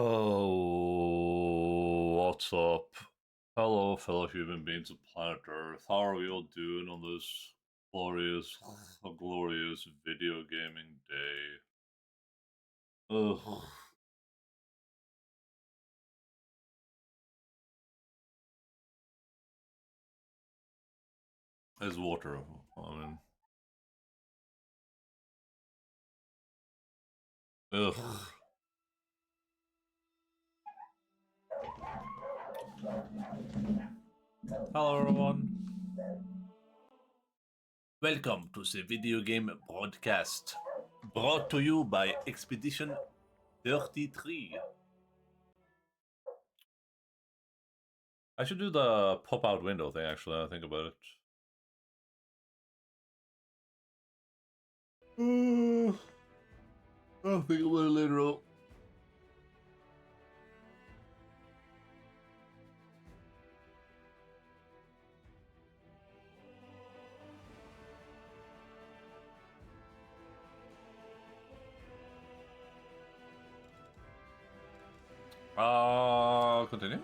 Oh, what's up? Hello, fellow human beings of planet Earth. How are we all doing on this glorious, glorious video gaming day? Ugh. It's water. I mean, ugh. Hello, everyone. Welcome to the video game broadcast, brought to you by Expedition 33. I should do the pop-out window thing, actually, I think about it. I'll think about it later on. Continue.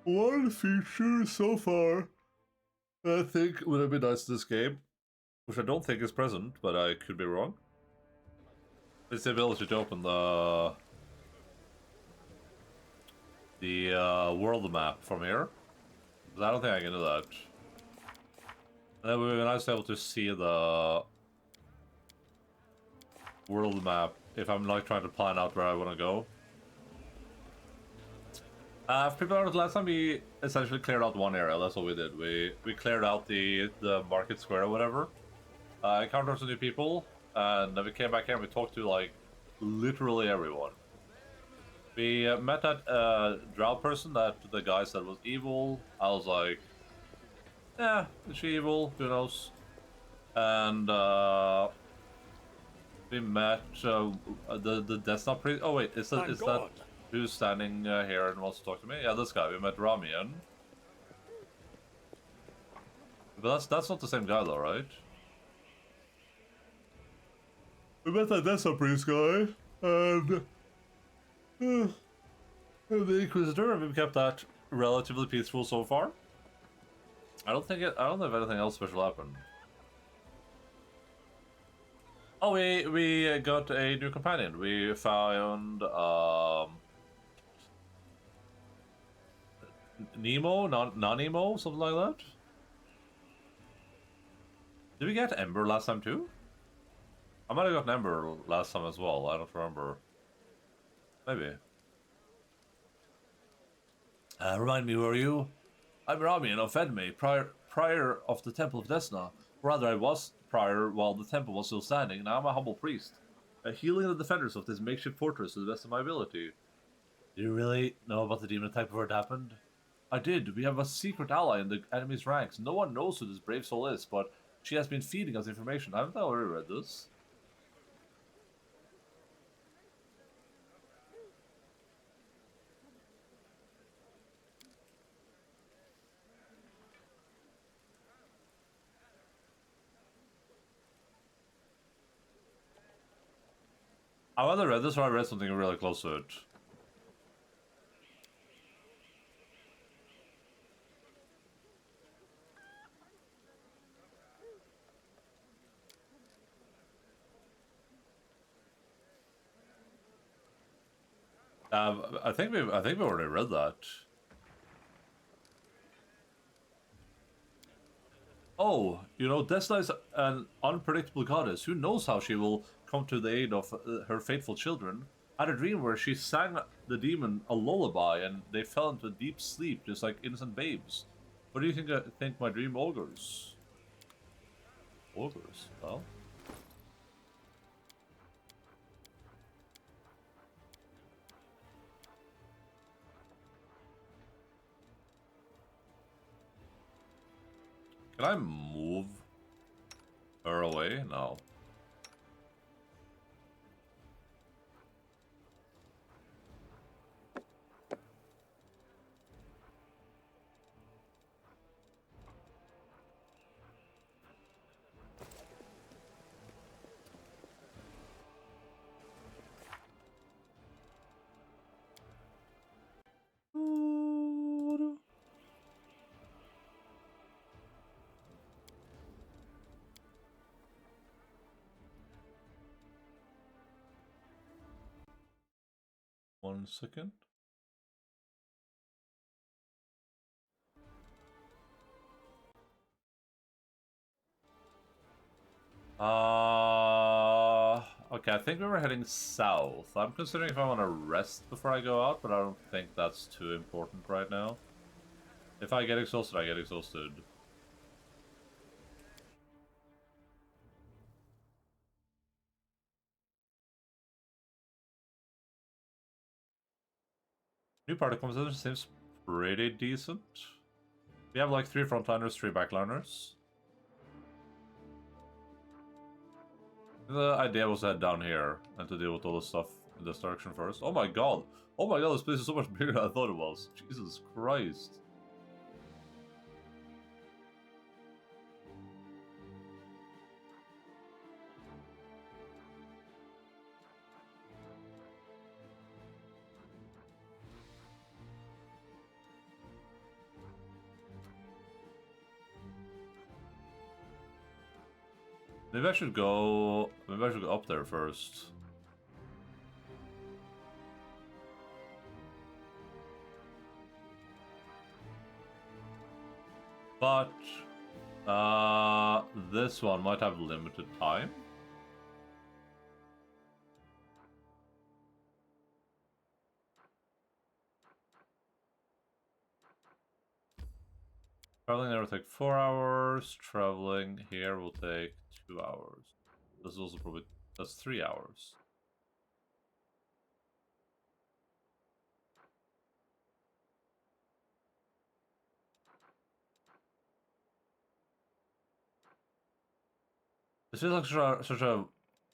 One feature so far I think would have been nice in this game, which I don't think is present, but I could be wrong. It's the ability to open the world map from here. But I don't think I can do that. And then it would be nice to be able to see the world map if I'm like trying to plan out where I want to go. If people noticed, last time we essentially cleared out one area. That's what we did. We cleared out the market square or whatever. Encountered some new people, and then we came back here and we talked to like literally everyone. We met that drow person that the guy said was evil. I was like, yeah, is she evil? Who knows? And we met the Desktop priest. Oh wait, is that who's standing here and wants to talk to me? Yeah, this guy. We met Ramian. But that's not the same guy though, right? We met that Desktop priest guy, and the Inquisitor, and we've kept that relatively peaceful so far. I don't know if anything else special happened. Oh, we got a new companion. We found Nemo, non-Nemo, something like that. Did we get Ember last time too? I might have gotten Ember last time as well. I don't remember. Maybe. Remind me, who are you? I'm Rami, and offend me, prior of the Temple of Desna. Rather, I was prior while the temple was still standing, and I'm a humble priest. Healing the defenders of this makeshift fortress to the best of my ability. Do you really know about the demon attack before it happened? I did. We have a secret ally in the enemy's ranks. No one knows who this brave soul is, but she has been feeding us information. Haven't I already read this? I either read this or I read something really close to it. I think we already read that. Oh, you know, Desna is an unpredictable goddess. Who knows how she will come to the aid of her faithful children? I had a dream where she sang the demon a lullaby and they fell into a deep sleep just like innocent babes. What do you think my dream augurs? Augurs? Well? Can I move her away? No. 1 second. Okay, I think we were heading south. I'm considering if I want to rest before I go out, but I don't think that's too important right now. If I get exhausted, I get exhausted. New party composition seems pretty decent. We have like 3 frontliners, 3 backliners. The idea was to head down here and to deal with all the stuff in this direction first. Oh my god! Oh my god, this place is so much bigger than I thought it was. Jesus Christ. Maybe I should go up there first. But this one might have limited time. Traveling there will take 4 hours. Traveling here will take 2 hours. This is also probably... that's 3 hours. This feels like such a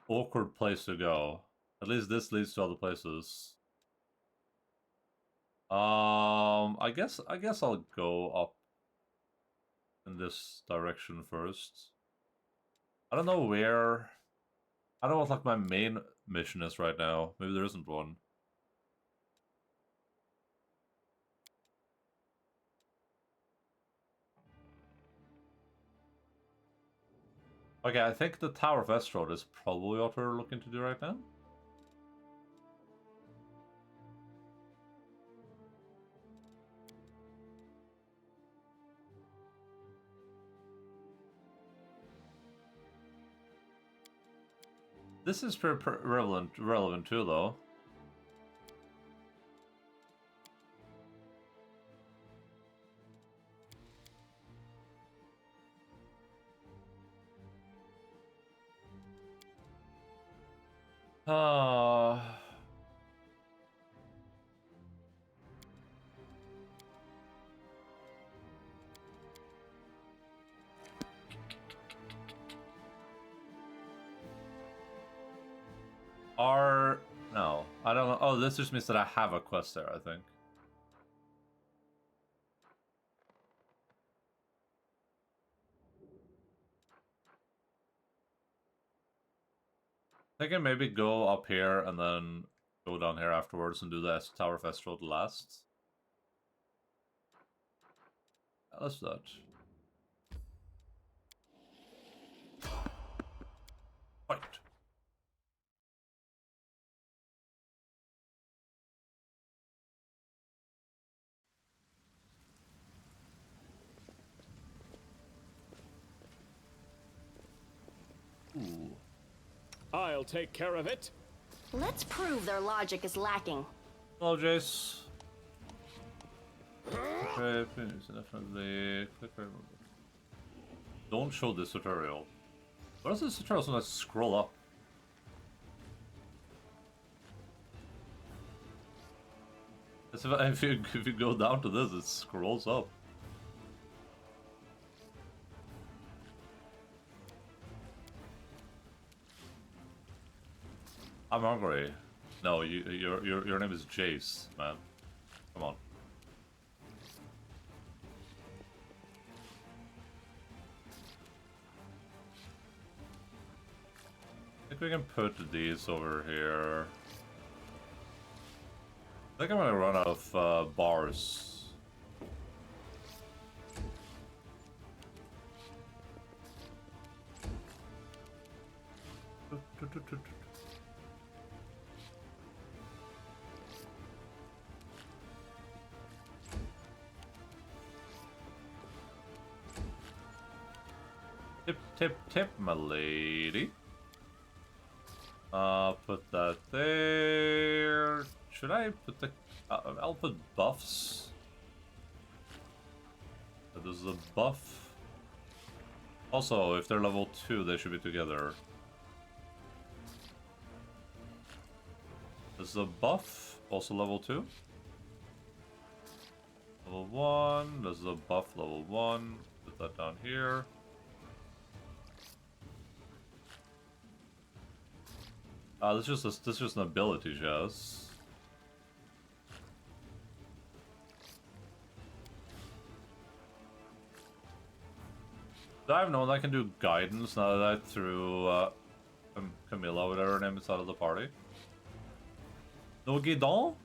awkward place to go. At least this leads to other places. I guess I'll go up in this direction first. I don't know where... I don't know what like my main mission is right now. Maybe there isn't one. Okay, I think the Tower of Estrod is probably what we're looking to do right now. This is relevant too, though. No, I don't know. Oh, this just means that I have a quest there, I think. I can maybe go up here and then go down here afterwards and do the Tower of Estrod last. Let's do that. Fight. Ooh. I'll take care of it. Let's prove their logic is lacking. Hello, Jace. Okay, please, definitely click right. Don't show this tutorial. What does this tutorial sometimes scroll up? As if you go down to this, it scrolls up. I'm hungry. No, your name is Jace, man. Come on. I think we can put these over here. I think I'm gonna run out of bars. Tip, tip, tip, my lady. Put that there. Should I put the... I'll put buffs. So this is a buff. Also, if they're level 2, they should be together. This is a buff, also level 2. Level 1, this is a buff level 1. Put that down here. This is just an ability chest. I've known I can do guidance now that I threw Camilla, whatever her name is, out of the party. No guidon?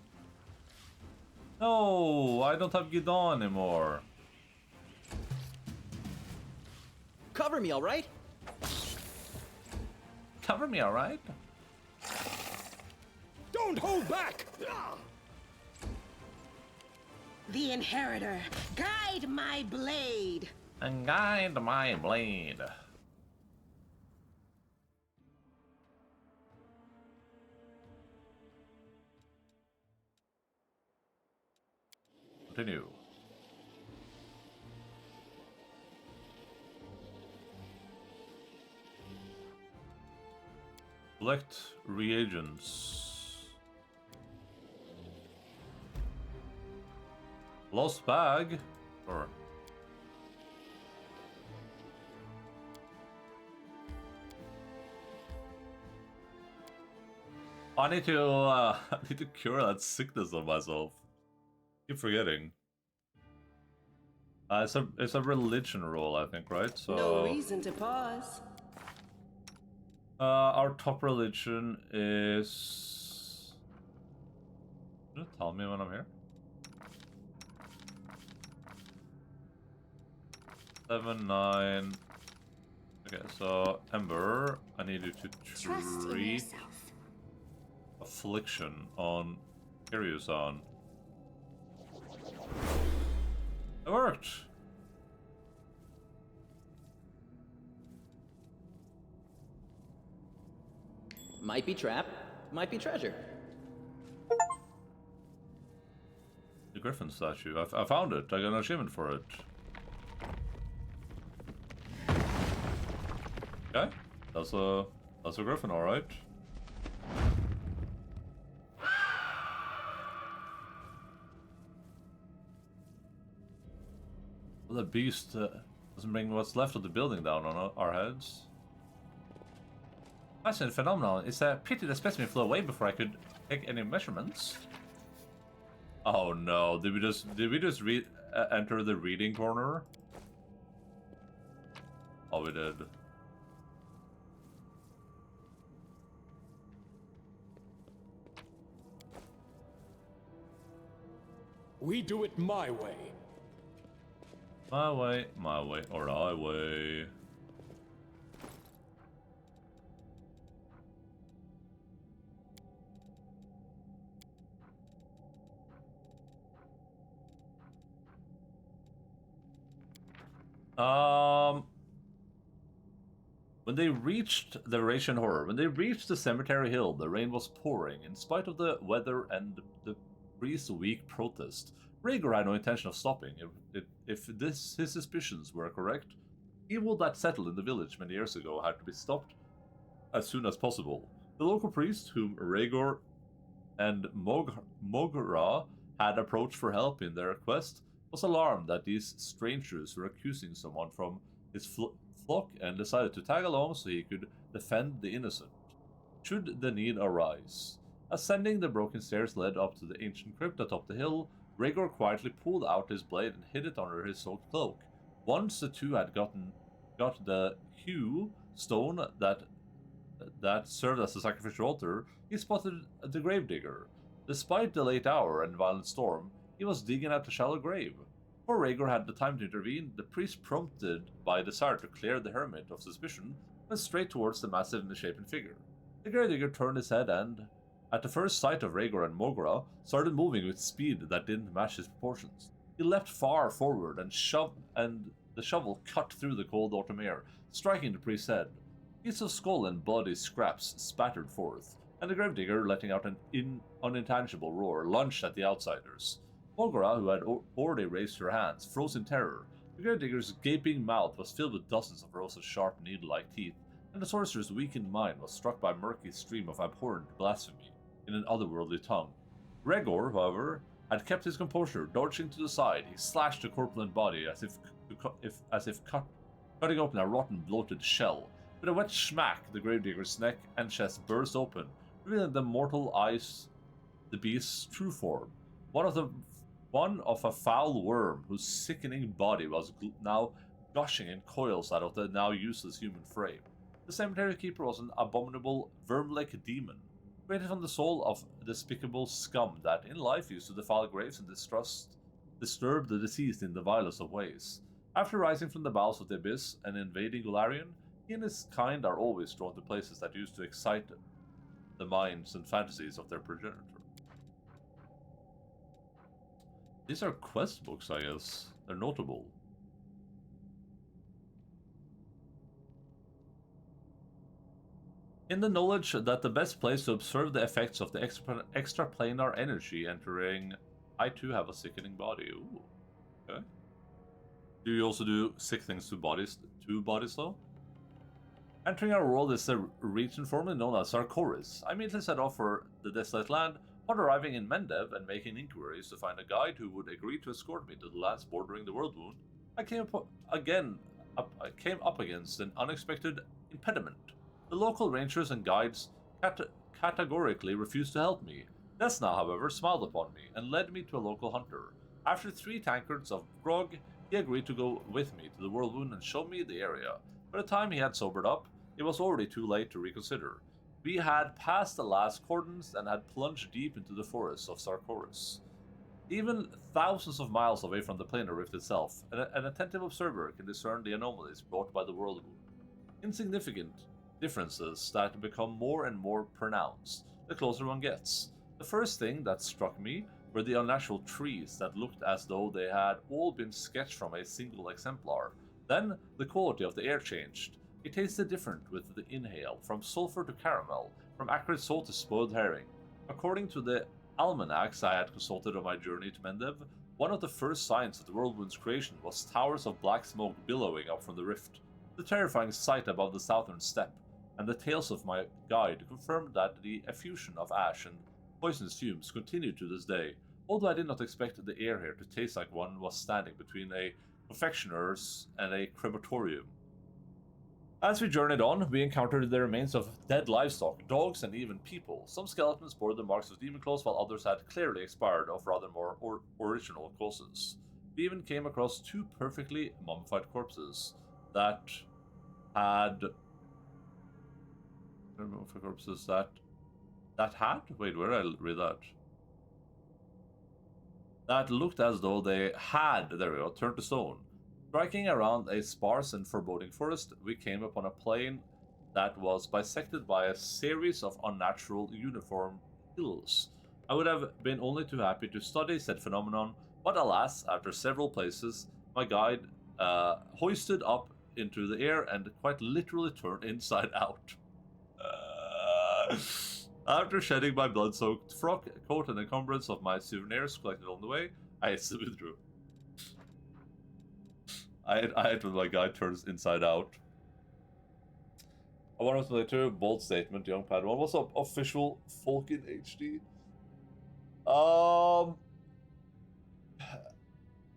No, I don't have guidon anymore. Cover me, all right? Cover me, alright? Don't hold back! The Inheritor, guide my blade. And guide my blade. Continue. Collect reagents. Lost bag? Or... I need to I need to cure that sickness on myself. Keep forgetting. It's a religion roll, I think, right? So No reason to pause. our top religion is... Can you tell me when I'm here? 7, 9... Okay, so Ember, I need you to Trust in treat yourself. affliction on Kiryusan. It worked! Might be trap, might be treasure. The Griffin statue. I found it. I got an achievement for it. Okay, that's a Griffin, all right. Well, the beast doesn't bring what's left of the building down on our heads. Fascinating phenomenon. It's a pity the specimen flew away before I could take any measurements. Oh no! Did we just enter the reading corner? Oh, we did. We do it my way. My way, or I way. When they reached the Ration Horror, when they reached the cemetery hill, the rain was pouring. In spite of the weather and the priest's weak protest, Rhaegar had no intention of stopping. If his suspicions were correct, evil that settled in the village many years ago had to be stopped as soon as possible. The local priest, whom Rhaegar and Moghra had approached for help in their quest, was alarmed that these strangers were accusing someone from his flock and decided to tag along so he could defend the innocent, should the need arise. Ascending the broken stairs led up to the ancient crypt atop the hill. Rhaegar quietly pulled out his blade and hid it under his soaked cloak. Once the two had got the hue stone that served as a sacrificial altar, he spotted the gravedigger. Despite the late hour and violent storm, he was digging at a shallow grave. Before Rhaegar had the time to intervene, the priest, prompted by a desire to clear the hermit of suspicion, went straight towards the massive misshapen figure. The gravedigger turned his head and, at the first sight of Rhaegar and Moghra, started moving with speed that didn't match his proportions. He leapt far forward and The shovel cut through the cold autumn air, striking the priest's head. Pieces of skull and bloody scraps spattered forth, and the gravedigger, letting out an unintelligible roar, lunged at the outsiders. Morgara, who had already raised her hands, froze in terror. The gravedigger's gaping mouth was filled with dozens of rows of sharp, needle-like teeth, and the sorcerer's weakened mind was struck by a murky stream of abhorrent blasphemy in an otherworldly tongue. Gregor, however, had kept his composure. Dodging to the side, he slashed the corpulent body as if cutting open a rotten, bloated shell. With a wet smack, the gravedigger's neck and chest burst open, revealing the mortal eyes the beast's true form. One of a foul worm whose sickening body was now gushing in coils out of the now useless human frame. The cemetery keeper was an abominable, verm-like demon, created from the soul of despicable scum that in life used to defile graves and disturb the deceased in the vilest of ways. After rising from the bowels of the abyss and invading Golarion, he and his kind are always drawn to places that used to excite the minds and fantasies of their progenitor. These are quest books, I guess. They're notable. In the knowledge that the best place to observe the effects of the extraplanar energy entering, I too have a sickening body. Ooh. Okay. Do you also do sick things to bodies though? Entering our world is a region formerly known as Sarkoris. I immediately set off for the desolate land, upon arriving in Mendev and making inquiries to find a guide who would agree to escort me to the lands bordering the World Wound. I came up against an unexpected impediment. The local rangers and guides categorically refused to help me. Desna, however, smiled upon me and led me to a local hunter. After 3 tankards of grog, he agreed to go with me to the World Wound and show me the area. By the time he had sobered up, it was already too late to reconsider. We had passed the last cordons and had plunged deep into the forests of Sarkoris. Even thousands of miles away from the planar rift itself, an attentive observer can discern the anomalies brought by the World Wound. Insignificant differences that become more and more pronounced the closer one gets. The first thing that struck me were the unnatural trees that looked as though they had all been sketched from a single exemplar. Then the quality of the air changed. It tasted different with the inhale, from sulfur to caramel, from acrid salt to spoiled herring. According to the almanacs I had consulted on my journey to Mendev, one of the first signs of the Whirlwind's creation was towers of black smoke billowing up from the rift. The terrifying sight above the southern steppe, and the tales of my guide confirmed that the effusion of ash and poisonous fumes continued to this day, although I did not expect the air here to taste like one was standing between a confectioner's and a crematorium. As we journeyed on, we encountered the remains of dead livestock, dogs, and even people. Some skeletons bore the marks of demon claws, while others had clearly expired of rather more original causes. We even came across 2 perfectly mummified corpses that had... Mummified corpses that had? Wait, where did I read that? That looked as though they had, there we go, turned to stone. Striking around a sparse and foreboding forest, we came upon a plain that was bisected by a series of unnatural uniform hills. I would have been only too happy to study said phenomenon, but alas, after several places, my guide hoisted up into the air and quite literally turned inside out. After shedding my blood-soaked frock, coat, and encumbrance of my souvenirs collected on the way, I hastily withdrew. I hate when my guy turns inside out. I want to play too. Bold statement, young Padawan. What's up, official folk in HD?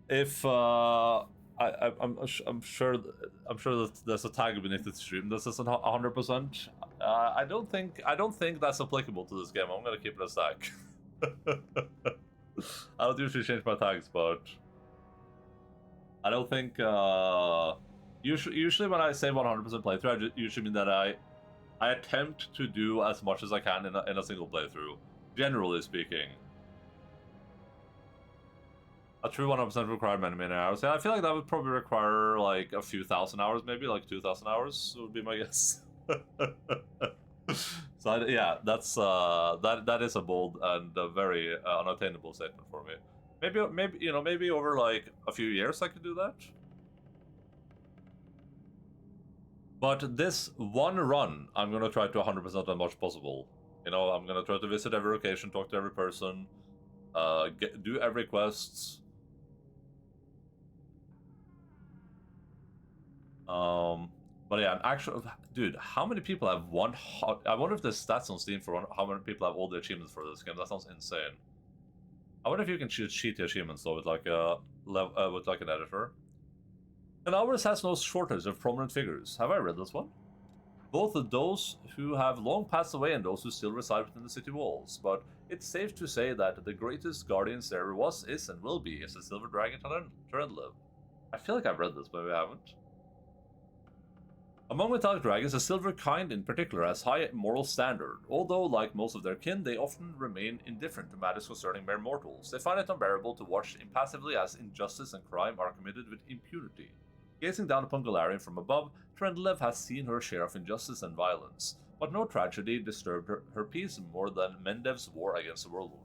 If I'm sure that there's a tag beneath the stream. This isn't 100%. I don't think that's applicable to this game. I'm gonna keep it as tag. I don't usually change my tags, but I don't think. Usually when I say 100% playthrough, I usually mean that I attempt to do as much as I can in a single playthrough. Generally speaking, a true 100% require many hours. Yeah, I feel like that would probably require like a few thousand hours, maybe like 2,000 hours would be my guess. So yeah, that's that is a bold and a very unattainable statement for me. Maybe maybe over like a few years I could do that. But this one run, I'm gonna try to 100% as much possible. You know, I'm gonna try to visit every location, talk to every person, do every quest. But yeah, actually, dude, how many people have won? I wonder if there's stats on Steam for how many people have all the achievements for this game. That sounds insane. I wonder if you can cheat the achievements though with like a with like an editor. And ours has no shortage of prominent figures. Have I read this one? Both of those who have long passed away and those who still reside within the city walls. But it's safe to say that the greatest guardians there was, is, and will be is the Silver Dragon Trendlive. I feel like I've read this, but I haven't. Among metallic dragons, the silver kind in particular has high moral standard, although like most of their kin, they often remain indifferent to matters concerning mere mortals. They find it unbearable to watch impassively as injustice and crime are committed with impunity. Gazing down upon Galarian from above, Trendlev has seen her share of injustice and violence, but no tragedy disturbed her peace more than Mendev's war against the Whirlwind.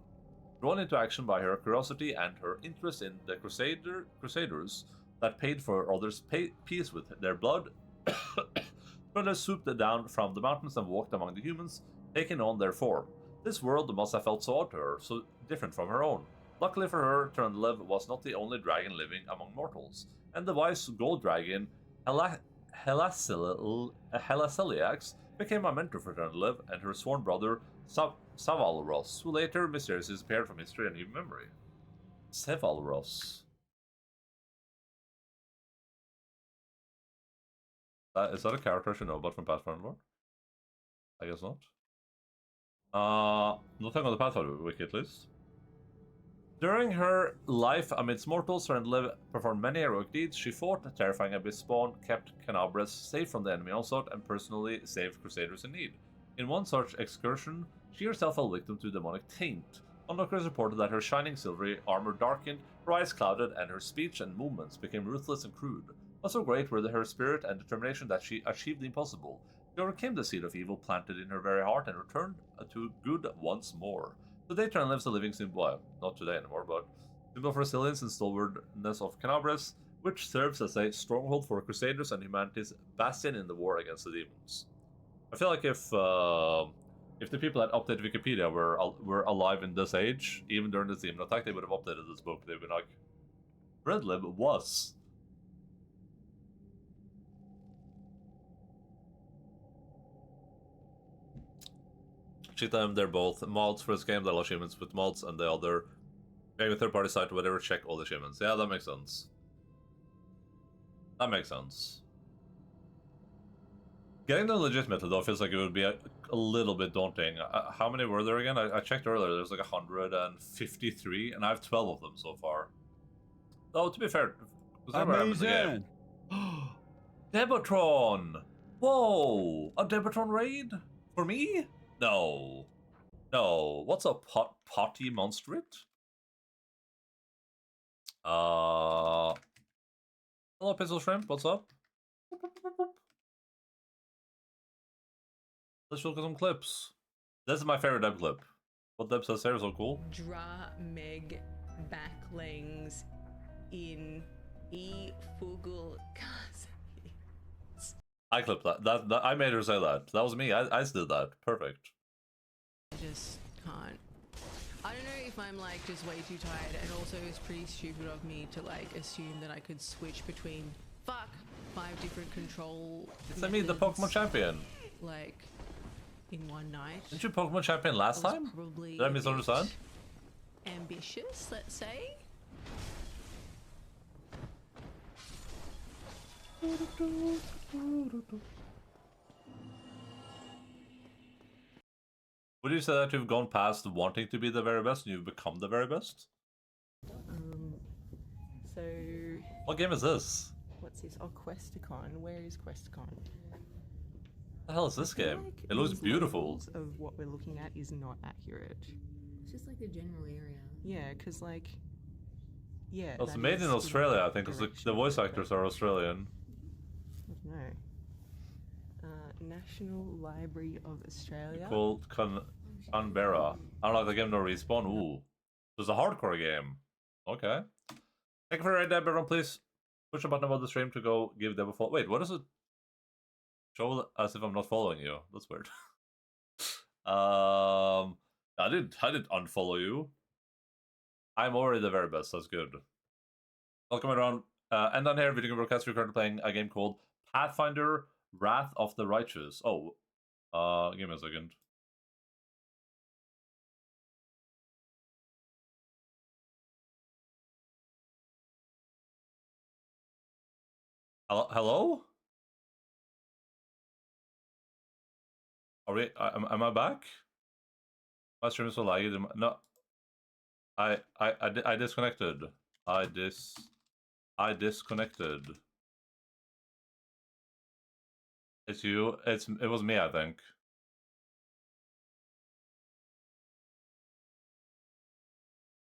Drawn into action by her curiosity and her interest in the crusaders that paid for others' peace with their blood, Trendlev swooped down from the mountains and walked among the humans, taking on their form. This world must have felt so odd to her, so different from her own. Luckily for her, Trendlev was not the only dragon living among mortals, and the wise gold dragon Helasiliax became a mentor for Trendlev and her sworn brother Savalros, who later mysteriously disappeared from history and even memory. Savalros. Is that a character I should know about from Pathfinder? I guess not. Nothing on the Pathfinder wiki at least. During her life amidst mortals, Trendlev performed many heroic deeds. She fought a terrifying abyss spawn, kept Canabres safe from the enemy onslaught, and personally saved crusaders in need. In one such excursion, she herself fell victim to demonic taint. Onlookers reported that her shining silvery armor darkened, her eyes clouded, and her speech and movements became ruthless and crude. But so great were her spirit and determination that she achieved the impossible. She overcame the seed of evil planted in her very heart and returned to good once more. Today, Trendlev lives a living symbol, well, not today anymore, but symbol of resilience and stalwartness of Canabres, which serves as a stronghold for Crusaders and humanity's bastion in the war against the demons. I feel like if the people that updated Wikipedia were alive in this age, even during the demon attack, they would have updated this book. They'd been like, Trendlev was. Cheat them, they're both mods for this game, they'll achievements with mods, and the other maybe a third-party site or whatever, check all the achievements. Yeah, that makes sense. That makes sense. Getting them legitimate though feels like it would be a little bit daunting. How many were there again? I checked earlier, there's like 153, and I have 12 of them so far. Though, to be fair, amazing! Debatron! Whoa! A Debatron raid? For me? No. No. What's a potty monstrit? Hello, Pixel Shrimp. What's up? Let's look at some clips. This is my favorite Deb clip. What Deb says here is so cool. Dra meg backlings in e fugul I clipped that. That. I made her say that. That was me. I did that. Perfect. I just can't. I don't know if I'm like just way too tired, and also it's pretty stupid of me to like assume that I could switch between 5 different control. It's I mean the Pokemon champion. Like in one night. Didn't you Pokemon champion last time? Did I misunderstand? Ambitious, let's say. Would you say that you've gone past wanting to be the very best and you've become the very best? So what game is this? what's this? Oh, Questicon. Where is Questicon? What the hell is this game? Like It looks these beautiful. levels of what we're looking at is not accurate. It's just like the general area. Yeah, because like, yeah. Well, it's that made is in the Australia, I think, right because the voice actors are Australian. No. National Library of Australia. Called Canberra. I don't know if the game no respawn. Ooh. There's a hardcore game. Okay. Thank you for your raid, Deb. Everyone, please push the button above the stream to go give Deb a follow. Wait, what is it? Show as if I'm not following you. That's weird. I didn't unfollow you. I'm already the very best. That's good. Welcome everyone. And on here, video game broadcast. We're currently playing a game called Pathfinder: Wrath of the Righteous. Oh, give me a second. Hello? Are we? Am I back? My stream is so laggy. No, I disconnected. I disconnected. It's you. It was me, I think.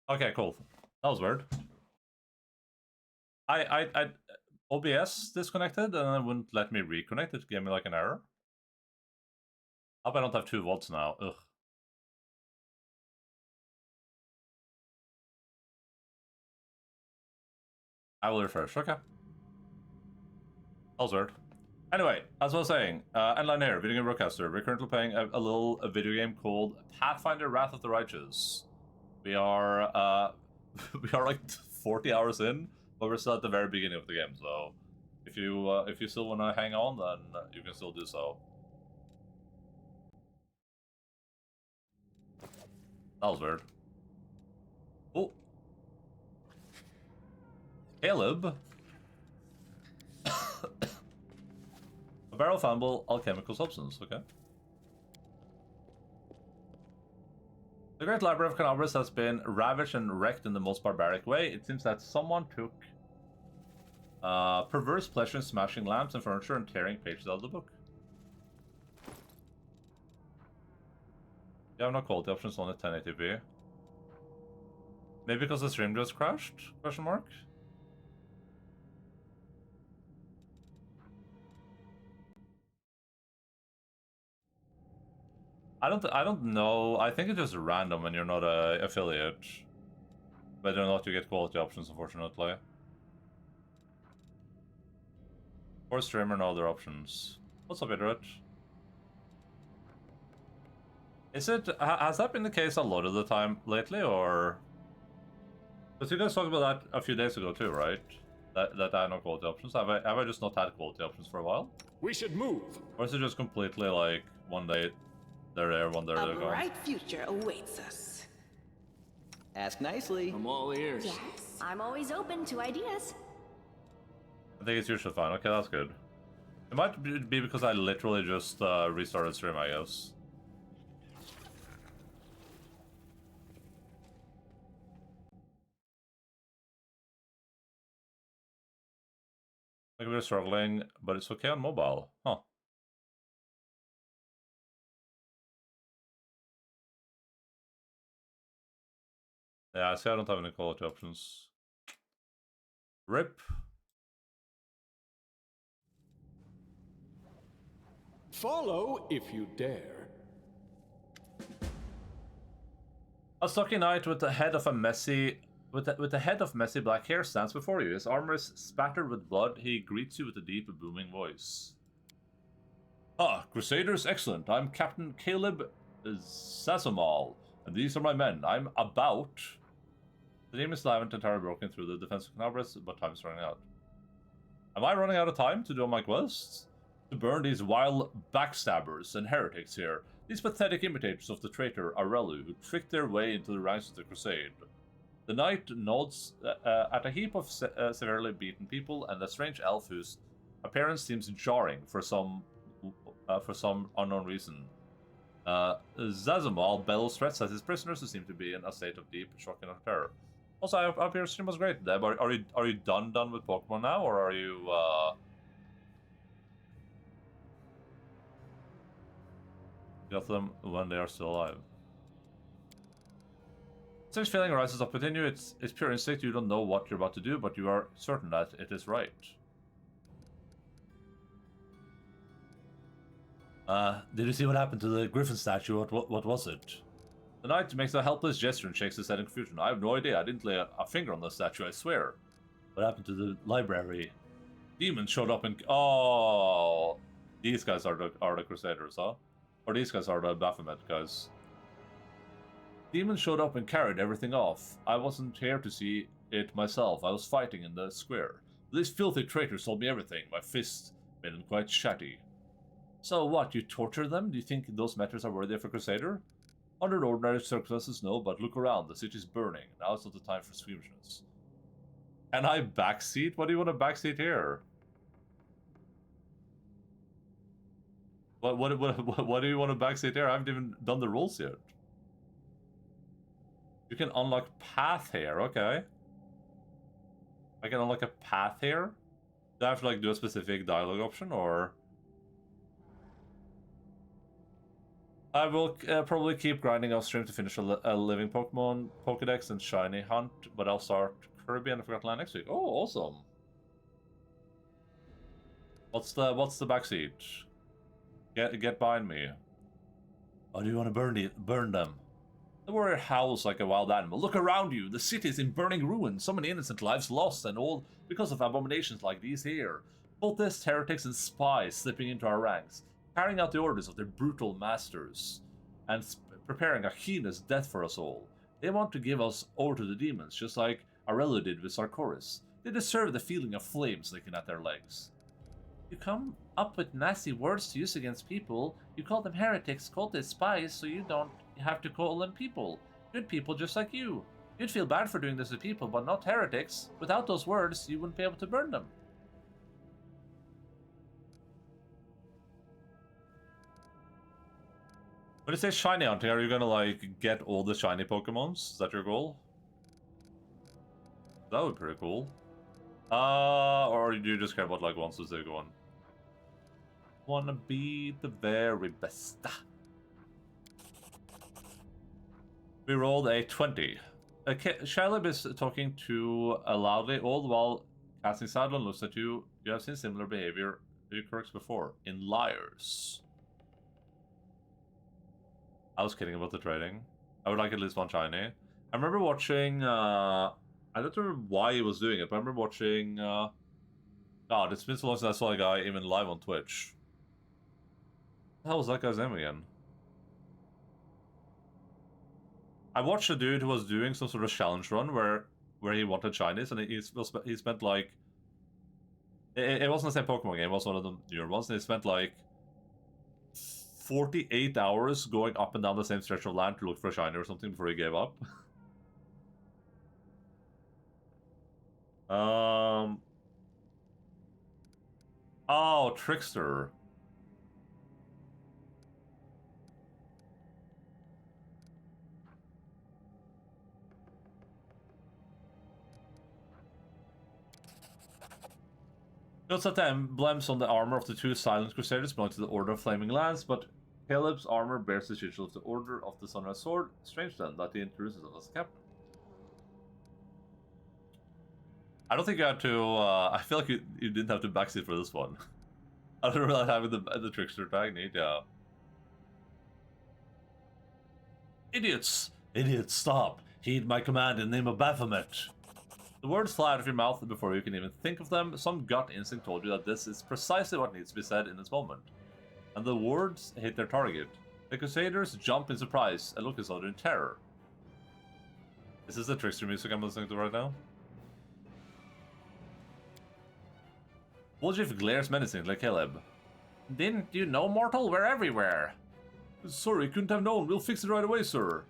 Okay, cool. That was weird. I OBS disconnected and it wouldn't let me reconnect. It gave me like an error. I hope I don't have 2 VODs now. Ugh. I will refresh. Okay. That was weird. Anyway, as I was saying, Endaline here, video game broadcaster. We're currently playing a video game called Pathfinder: Wrath of the Righteous. We are we are like 40 hours in, but we're still at the very beginning of the game. So if you still want to hang on, then you can still do so. That was weird. Oh, Caleb. A barrel flammable alchemical substance. Okay. The Great Library of Canabras has been ravaged and wrecked in the most barbaric way. It seems that someone took perverse pleasure in smashing lamps and furniture and tearing pages out of the book. You have no quality options on the 1080p. Maybe because the stream just crashed? Question mark? I don't know. I think it's just random when you're not a affiliate. Whether or not you get quality options, unfortunately. Or streamer, no other options. What's up, Idrit? Is it... Has that been the case a lot of the time lately, or... Because you guys talked about that a few days ago too, right? That I had no quality options. Have I just not had quality options for a while? We should move. Or is it just completely like, one day they're there, one day they're gone? A bright future awaits us. Ask nicely. I'm all ears. Yes, I'm always open to ideas. I think it's usually fine. Okay, that's good. It might be because I literally just restarted stream, I guess. Like we're struggling, but it's okay on mobile. Huh. Yeah, I see I don't have any quality options. RIP. Follow if you dare. A stocky knight with the head of a messy with the head of messy black hair stands before you. His armor is spattered with blood. He greets you with a deep, booming voice. Ah, Crusaders, excellent. I'm Captain Caleb Zazumal, and these are my men. I'm about... The name is live and entirely broken through the defense of Canabras, but time is running out. Am I running out of time to do my quests? To burn these vile backstabbers and heretics here. These pathetic imitators of the traitor Arelu, who tricked their way into the ranks of the Crusade. The knight nods at a heap of severely beaten people and a strange elf whose appearance seems jarring for some unknown reason. Zazumal bellows threats at his prisoners who seem to be in a state of deep shock and terror. Also, I hope your stream was great, Deb. Are you done with Pokemon now, or are you got them when they are still alive? Strange feeling rises up within you. It's pure instinct. You don't know what you're about to do, but you are certain that it is right. Did you see what happened to the griffin statue? What was it? The knight makes a helpless gesture and shakes his head in confusion. I have no idea. I didn't lay a finger on the statue, I swear. What happened to the library? Demons showed up and... Oh! These guys are the Crusaders, huh? Or these guys are the Baphomet guys. Demons showed up and carried everything off. I wasn't here to see it myself. I was fighting in the square. These filthy traitors told me everything. My fist made them quite chatty. So what, you torture them? Do you think those matters are worthy of a Crusader? Under ordinary circumstances, no, but look around. The city's burning. Now is not the time for squeamishness. And I backseat? What do you want to backseat here? What do you want to backseat here? I haven't even done the rules yet. You can unlock path here, okay. I can unlock a path here? Do I have to like do a specific dialogue option, or? I will probably keep grinding off stream to finish a living Pokemon Pokedex and Shiny Hunt, but I'll start Kirby and the Forgotten Land next week. Oh, awesome. What's the backseat? Get behind me. Oh, do you want to burn them? The warrior howls like a wild animal. Look around you. The city is in burning ruin. So many innocent lives lost, and all because of abominations like these here. Cultists, heretics, and spies slipping into our ranks, carrying out the orders of their brutal masters, and preparing a heinous death for us all. They want to give us over to the demons, just like Aurelio did with Sarkoris. They deserve the feeling of flames licking at their legs. You come up with nasty words to use against people. You call them heretics, cultists, spies, so you don't have to call them people. Good people just like you. You'd feel bad for doing this to people, but not heretics. Without those words, you wouldn't be able to burn them. When you say shiny hunting, are you gonna like get all the shiny Pokemons? Is that your goal? That would be pretty cool. Or do you just care about like one specific one? Wanna be the very best. We rolled a 20. Shalib is talking too loudly, all the while casting Saddle and looks at you. You have seen similar behavior quirks before in liars. I was kidding about the trading. I would like at least one shiny. I remember watching, I don't remember why he was doing it, but I remember watching, God, it's been so long since I saw a guy even live on Twitch. What the hell was that guy's name again? I watched a dude who was doing some sort of challenge run where he wanted shinies, and he spent like, it wasn't the same Pokemon game, it was one of the newer ones, and he spent like 48 hours going up and down the same stretch of land to look for a shiny or something before he gave up. Oh, Trickster. Note that the emblems on the armor of the two Silent Crusaders belong to the Order of Flaming Lands, but Caleb's armor bears the sigil of the Order of the Sunrise Sword. Strange then that he introduces himself as a captain. I don't think you had to, I feel like you didn't have to backseat for this one. I don't really having the Trickster tag neat, yeah. Idiots! Idiots, stop! Heed my command in the name of Baphomet! The words fly out of your mouth before you can even think of them. Some gut instinct told you that this is precisely what needs to be said in this moment. And the words hit their target. The Crusaders jump in surprise and look at each other in terror. Is this the Trickster music I'm listening to right now? Woljif glares menacingly at Caleb. Didn't you know, mortal? We're everywhere. Sorry, couldn't have known. We'll fix it right away, sir.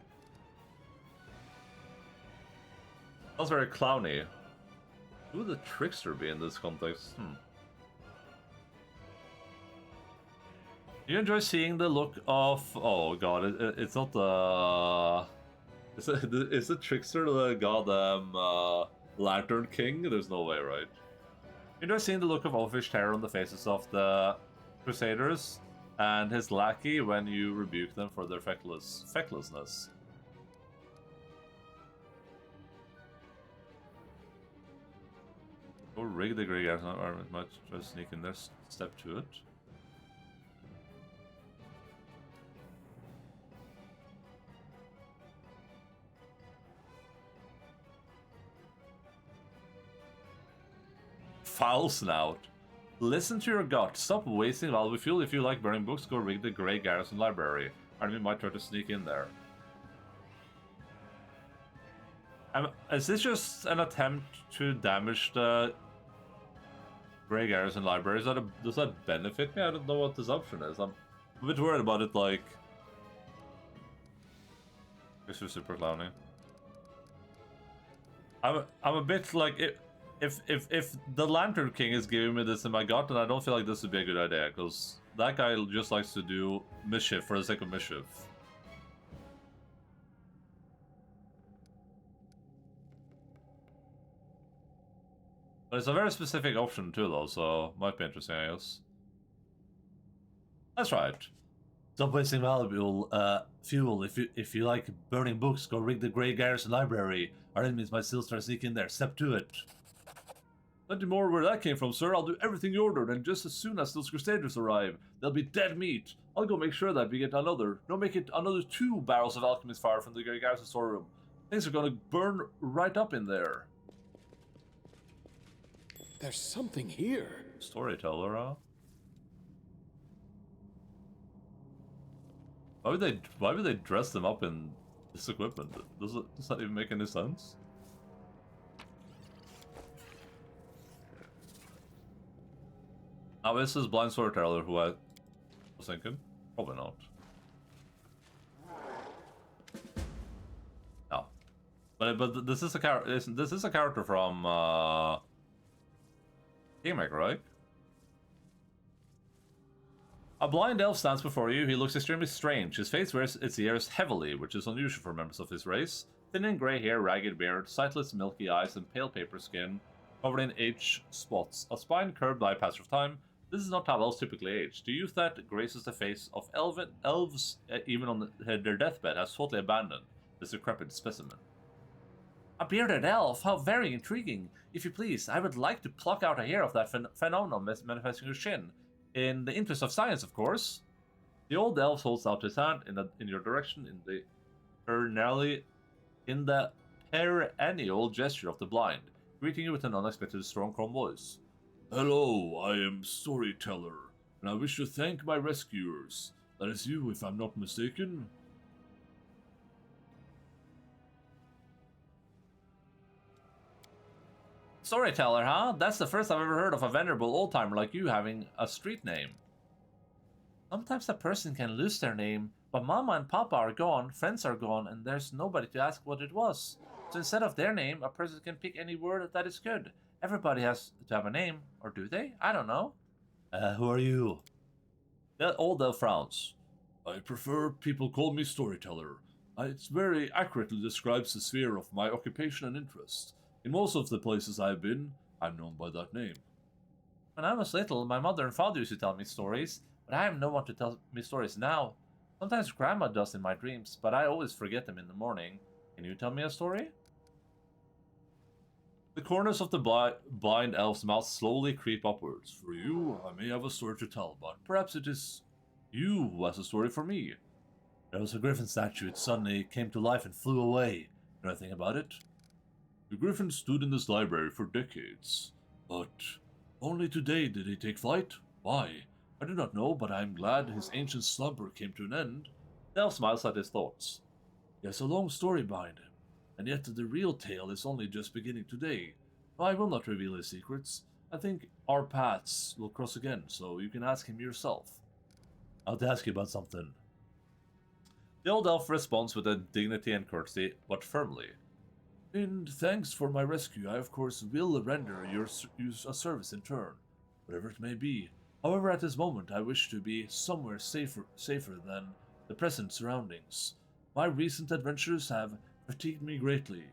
Sounds very clowny. Who would the Trickster be in this context? You enjoy seeing the look of... Oh god, it's not the... Is the Trickster the goddamn Lantern King? There's no way, right? You enjoy seeing the look of elfish terror on the faces of the Crusaders and his lackey when you rebuke them for their fecklessness. Or rig the Grey Guards might try to sneak in there, step to it. Foul Snout. Listen to your gut. Stop wasting valuable fuel. If you like burning books, go rig the Grey Garrison Library. Enemy might try to sneak in there. Is this just an attempt to damage the Grey Garrison Library? Does that benefit me? I don't know what this option is. I'm a bit worried about it, like... This is super clowny. I'm a bit like... If the Lantern King is giving me this in my gut, then I don't feel like this would be a good idea, because that guy just likes to do mischief for the sake of mischief. But it's a very specific option too, though, so might be interesting, I guess. That's right. Stop wasting valuable fuel. If you like burning books, go rig the Grey Garrison Library. Our enemies might still try to sneak in there. Step to it. Plenty more where that came from, sir. I'll do everything you ordered, and just as soon as those Crusaders arrive, they'll be dead meat. I'll go make sure that we get make it another 2 barrels of alchemist fire from the Grey Garrison storeroom. Things are gonna burn right up in there. There's something here. Storyteller, huh? Why would they dress them up in this equipment? Does that even make any sense? Now this is blind storyteller who I was thinking. Probably not. No. But this is a character. This is a character from Kingmaker, right? A blind elf stands before you. He looks extremely strange. His face wears its ears heavily, which is unusual for members of his race. Thin and grey hair, ragged beard, sightless milky eyes, and pale paper skin, covered in age spots. A spine curved by passage of time. This is not how elves typically age. The youth that graces the face of elves, even on their deathbed, has totally abandoned this decrepit specimen. A bearded elf? How very intriguing. If you please, I would like to pluck out a hair of that phenomenon manifesting your shin. In the interest of science, of course. The old elf holds out his hand in your direction in the perennial gesture of the blind, greeting you with an unexpected strong, calm voice. Hello, I am Storyteller, and I wish to thank my rescuers. That is you, if I'm not mistaken. Storyteller, huh? That's the first I've ever heard of a venerable old-timer like you having a street name. Sometimes a person can lose their name, but Mama and Papa are gone, friends are gone, and there's nobody to ask what it was. So instead of their name, a person can pick any word that is good. Everybody has to have a name, or do they? I don't know. Who are you? The old elf frowns. I prefer people call me Storyteller. It very accurately describes the sphere of my occupation and interest. In most of the places I've been, I'm known by that name. When I was little, my mother and father used to tell me stories, but I have no one to tell me stories now. Sometimes Grandma does in my dreams, but I always forget them in the morning. Can you tell me a story? The corners of the blind elf's mouth slowly creep upwards. For you, I may have a story to tell, but perhaps it is you who has a story for me. There was a griffin statue. It suddenly came to life and flew away. Know anything about it? The griffin stood in this library for decades, but only today did he take flight. Why? I do not know, but I am glad his ancient slumber came to an end. The elf smiles at his thoughts. He has a long story behind him, and yet the real tale is only just beginning today. I will not reveal his secrets. I think our paths will cross again, so you can ask him yourself. I want to ask you about something. The old elf responds with a dignity and courtesy, but firmly. In thanks for my rescue, I of course will render you a service in turn, whatever it may be. However, at this moment, I wish to be somewhere safer than the present surroundings. My recent adventures have fatigued me greatly.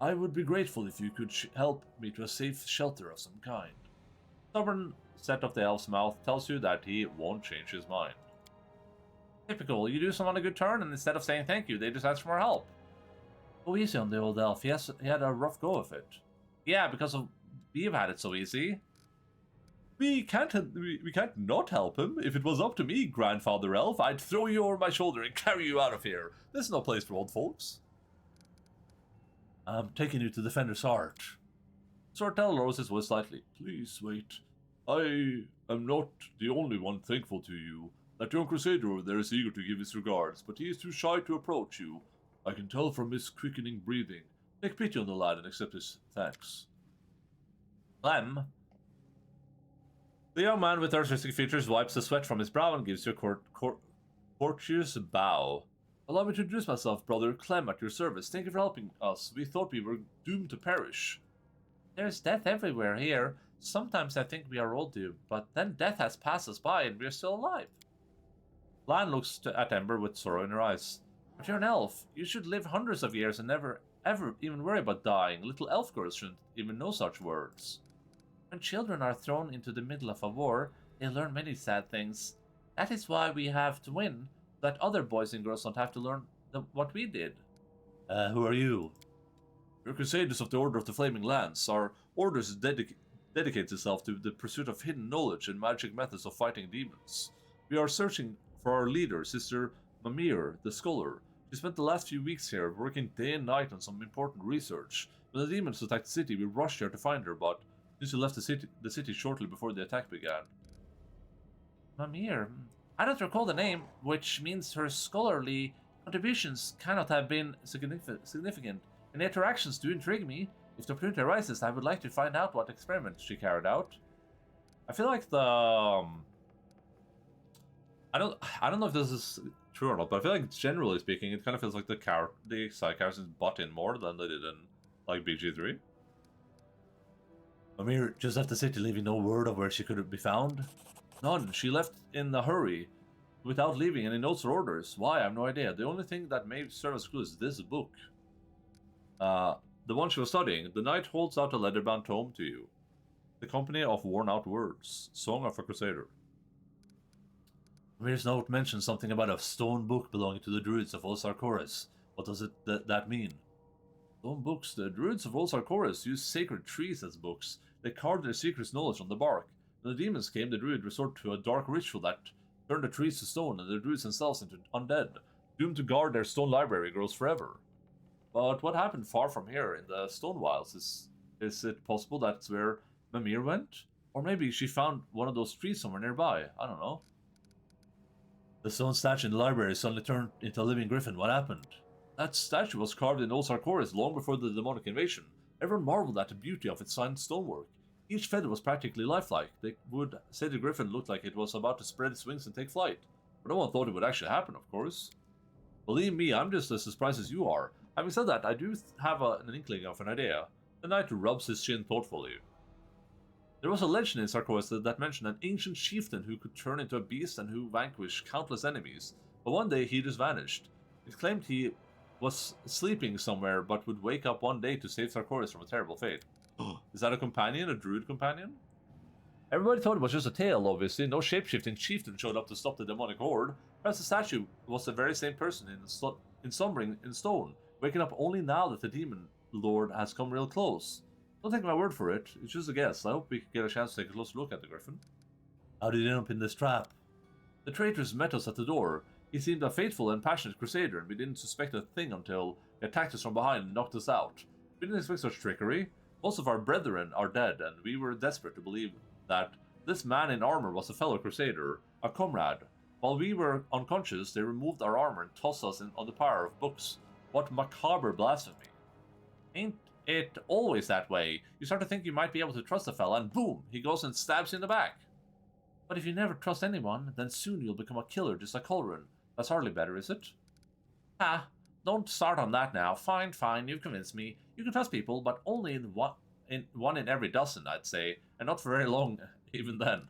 I would be grateful if you could help me to a safe shelter of some kind. Stubborn set of the elf's mouth tells you that he won't change his mind. Typical, you do someone a good turn, and instead of saying thank you, they just ask for more help. Go easy on the old elf. He had a rough go of it. Yeah, because we've had it so easy. We can't not help him. If it was up to me, Grandfather Elf, I'd throw you over my shoulder and carry you out of here. This is no place for old folks. I'm taking you to Defender's Heart. Storyteller lowers his voice slightly. Please wait. I am not the only one thankful to you. That young crusader over there is eager to give his regards, but he is too shy to approach you. I can tell from his quickening breathing. Take pity on the lad and accept his thanks. Clem. The young man with artistic features wipes the sweat from his brow and gives you a courteous bow. Allow me to introduce myself, brother Clem, at your service. Thank you for helping us. We thought we were doomed to perish. There's death everywhere here. Sometimes I think we are all doomed, but then death has passed us by and we are still alive. Lan looks at Ember with sorrow in her eyes. But you're an elf. You should live hundreds of years and never, ever even worry about dying. Little elf girls shouldn't even know such words. When children are thrown into the middle of a war, they learn many sad things. That is why we have to win, so that other boys and girls don't have to learn what we did. Who are you? We're Crusaders of the Order of the Flaming Lance. Our order dedicates itself to the pursuit of hidden knowledge and magic methods of fighting demons. We are searching for our leader, Sister Mimir, the Scholar. She spent the last few weeks here, working day and night on some important research. When the demons attacked the city, we rushed here to find her, but since she left the city shortly before the attack began. Mimir? I don't recall the name, which means her scholarly contributions cannot have been significant, and yet her actions do intrigue me. If the opportunity arises, I would like to find out what experiments she carried out. I feel like the I don't know if this is true or not, but I feel like generally speaking, it kind of feels like the side characters butt in more than they did in like BG3. Amir just left the city, leaving no word of where she could be found. None. She left in a hurry, without leaving any notes or orders. Why? I have no idea. The only thing that may serve as a clue is this book. The one she was studying. The knight holds out a leather-bound tome to you. The Company of Worn-Out Words. Song of a Crusader. Amir's note mentions something about a stone book belonging to the druids of Osarkoris. What does that mean? Stone books. The druids of Osarkoris use sacred trees as books. They carved their secret knowledge on the bark. When the demons came, the druid resorted to a dark ritual that turned the trees to stone and the druids themselves into undead, doomed to guard their stone library grows forever. But what happened far from here in the Stone Wilds? Is it possible that's where Mimir went? Or maybe she found one of those trees somewhere nearby. I don't know. The stone statue in the library suddenly turned into a living griffin. What happened? That statue was carved in Osarkoris long before the demonic invasion. Everyone marveled at the beauty of its fine stonework. Each feather was practically lifelike. They would say the griffin looked like it was about to spread its wings and take flight. But no one thought it would actually happen, of course. Believe me, I'm just as surprised as you are. Having said that, I do have an inkling of an idea. The knight rubs his chin thoughtfully. There was a legend in Sarkoris that mentioned an ancient chieftain who could turn into a beast and who vanquished countless enemies, but one day he just vanished. It claimed he was sleeping somewhere but would wake up one day to save Sarkoris from a terrible fate. Is that a companion? A druid companion? Everybody thought it was just a tale, obviously. No shape-shifting chieftain showed up to stop the demonic horde. Perhaps the statue was the very same person in slumbering in stone, waking up only now that the demon lord has come real close. Don't take my word for it, it's just a guess. I hope we can get a chance to take a closer look at the griffin. How did he end up in this trap? The traitors met us at the door. He seemed a faithful and passionate crusader, and we didn't suspect a thing until he attacked us from behind and knocked us out. We didn't expect such trickery. Most of our brethren are dead, and we were desperate to believe that this man in armor was a fellow crusader, a comrade. While we were unconscious, they removed our armor and tossed us on the pyre of books. What macabre blasphemy. Ain't it always that way? You start to think you might be able to trust a fella, and boom, he goes and stabs you in the back. But if you never trust anyone, then soon you'll become a killer just like Colrin. That's hardly better, is it? Ah, don't start on that now. Fine, you've convinced me. You can trust people, but only one in every dozen, I'd say, and not for very long, even then.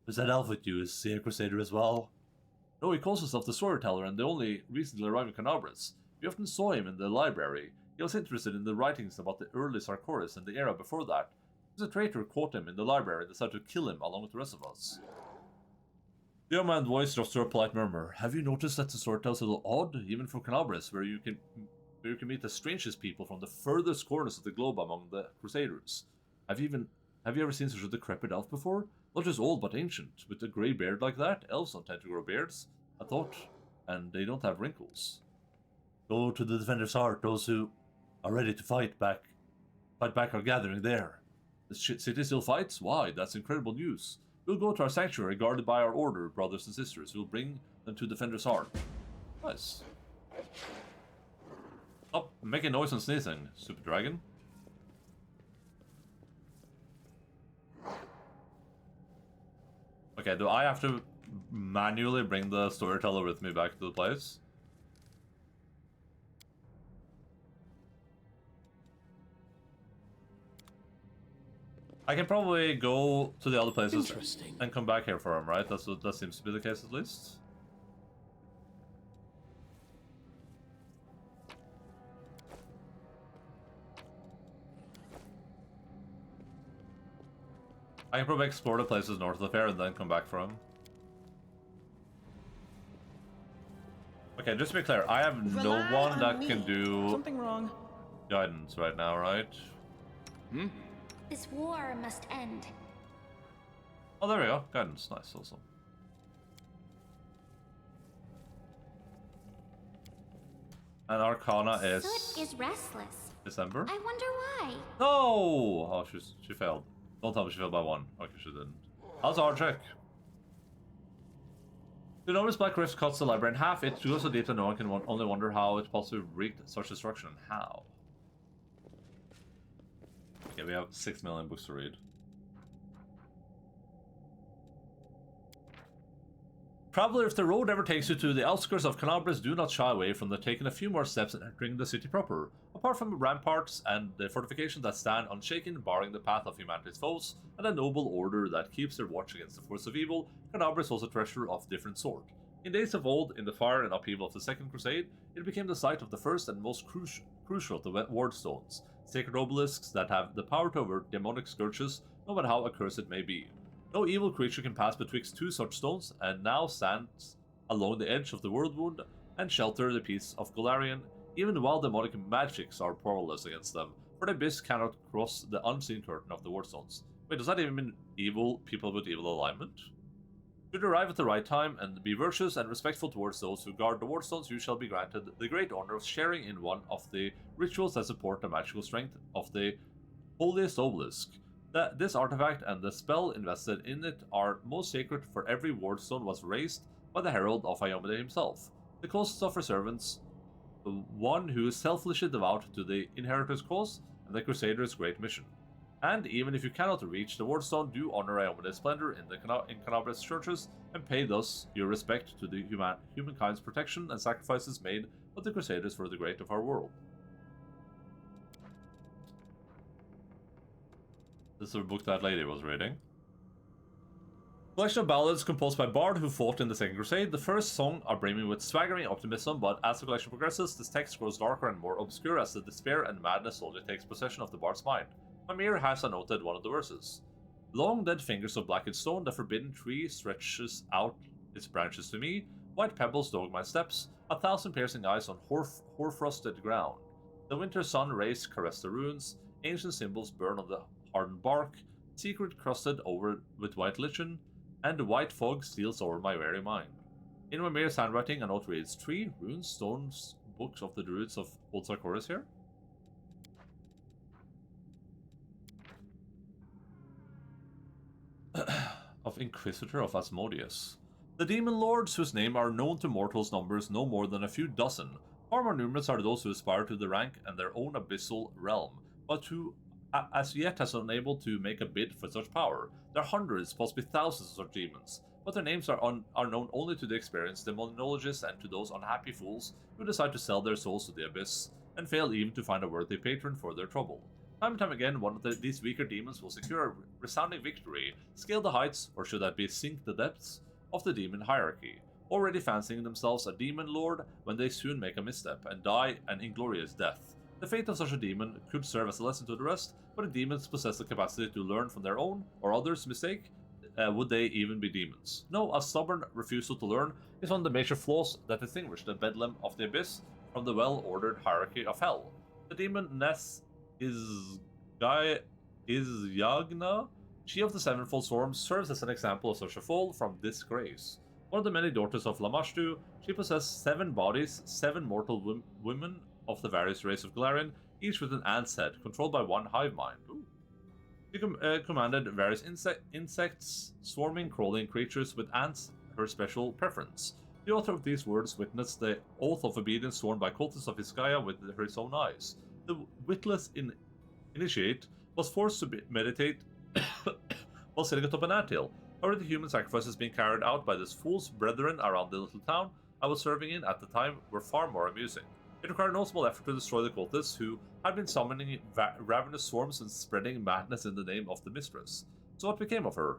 Was that elf with you? Is he a crusader as well? No, he calls himself the storyteller and the only recently arriving Canabras. We often saw him in the library. He was interested in the writings about the early Sarkoris and the era before that. The traitor caught him in the library and decided to kill him along with the rest of us. The young man's voice drops to a polite murmur. Have you noticed that the story tells a little odd, even for Canabras, where you can meet the strangest people from the furthest corners of the globe among the Crusaders? Have you ever seen such a decrepit elf before? Not just old, but ancient, with a grey beard like that. Elves don't tend to grow beards, I thought, and they don't have wrinkles. Go to the Defender's Heart. Those who are ready to fight back are gathering there. The city still fights? Why, that's incredible news. We'll go to our sanctuary guarded by our order, brothers and sisters. We'll bring them to Defender's Heart. Nice. Stop making noise and sneezing, Super Dragon. Okay, do I have to manually bring the storyteller with me back to the place? I can probably go to the other places and come back here for him, right? That seems to be the case at least. I can probably explore the places north of the fair and then come back for him. Okay, just to be clear, I have no one that can do something wrong. Guidance right now, right? Hmm? This war must end. Oh, there we go. Guidance. Nice, awesome. And Arcana is... Soot is restless. December? I wonder why. No! Oh, she failed. Don't tell me she failed by 1. Okay, she didn't. How's our check? The enormous black rift cuts the library in half. It goes so deep that no one can only wonder how it possibly wreaked such destruction. How? Okay, we have 6 million books to read. Traveler, if the road ever takes you to the outskirts of Calabres, do not shy away from taking a few more steps and entering the city proper. Apart from the ramparts and the fortifications that stand unshaken, barring the path of humanity's foes, and a noble order that keeps their watch against the force of evil, Calabres holds a treasure of different sort. In days of old, in the fire and upheaval of the Second Crusade, it became the site of the first and most crucial of the wardstones, sacred obelisks that have the power to avert demonic scourges, no matter how accursed it may be. No evil creature can pass betwixt two such stones, and now stands along the edge of the world wound and shelter the peace of Golarion, even while demonic magics are powerless against them, for the abyss cannot cross the unseen curtain of the wardstones. Wait, does that even mean evil people with evil alignment? Should you arrive at the right time and be virtuous and respectful towards those who guard the wardstones, you shall be granted the great honor of sharing in one of the rituals that support the magical strength of the holiest obelisk. This artifact and the spell invested in it are most sacred, for every wardstone was raised by the herald of Iomade himself, the closest of her servants, the one who is selfishly devout to the Inheritor's cause and the Crusader's great mission. And even if you cannot reach the wardstone, do honor Iomade's splendor in Calabres churches, and pay thus your respect to the humankind's protection and sacrifices made by the Crusaders for the great of our world. This is the book that lady was reading. Collection of ballads composed by Bard who fought in the Second Crusade. The first song are brimming with swaggering optimism, but as the collection progresses, this text grows darker and more obscure as the despair and madness slowly takes possession of the Bard's mind. Mimir has annotated one of the verses. Long dead fingers of blackened stone, the forbidden tree stretches out its branches to me. White pebbles dog my steps, 1,000 piercing eyes on hoar-frosted ground. The winter sun rays caress the ruins, ancient symbols burn on the hardened bark, secret crusted over with white lichen, and the white fog steals over my weary mind. In Mimir's handwriting, a note reads, "Tree, runes, stones, books of the druids of Old Sarkoris here?" Of Inquisitor of Asmodeus. The demon lords, whose name are known to mortals, numbers no more than a few dozen. Far more numerous are those who aspire to the rank and their own abyssal realm, but who as yet has unable to make a bid for such power. There are hundreds, possibly thousands of such demons, but their names are known only to the experienced demonologists and to those unhappy fools who decide to sell their souls to the abyss, and fail even to find a worthy patron for their trouble. Time and time again, one of these weaker demons will secure a resounding victory, scale the heights, or should that be sink the depths, of the demon hierarchy, already fancying themselves a demon lord when they soon make a misstep and die an inglorious death. The fate of such a demon could serve as a lesson to the rest, but if demons possess the capacity to learn from their own or others' mistake, would they even be demons? No, a stubborn refusal to learn is one of the major flaws that distinguish the bedlam of the abyss from the well-ordered hierarchy of hell. The demon Ness is Yagna, she of the sevenfold storm, serves as an example of such a fall from disgrace. One of the many daughters of Lamashtu, she possessed 7 bodies, 7 mortal women of the various race of Golarion, each with an ant's head, controlled by one hive mind. Ooh. She commanded various insects, swarming, crawling creatures with ants her special preference. The author of these words witnessed the oath of obedience sworn by cultists of Iskaya with his own eyes. The witless initiate was forced to meditate while sitting atop an anthill. However, the human sacrifices being carried out by this fool's brethren around the little town I was serving in at the time were far more amusing. It required no small effort to destroy the cultists who had been summoning ravenous swarms and spreading madness in the name of the mistress. So what became of her?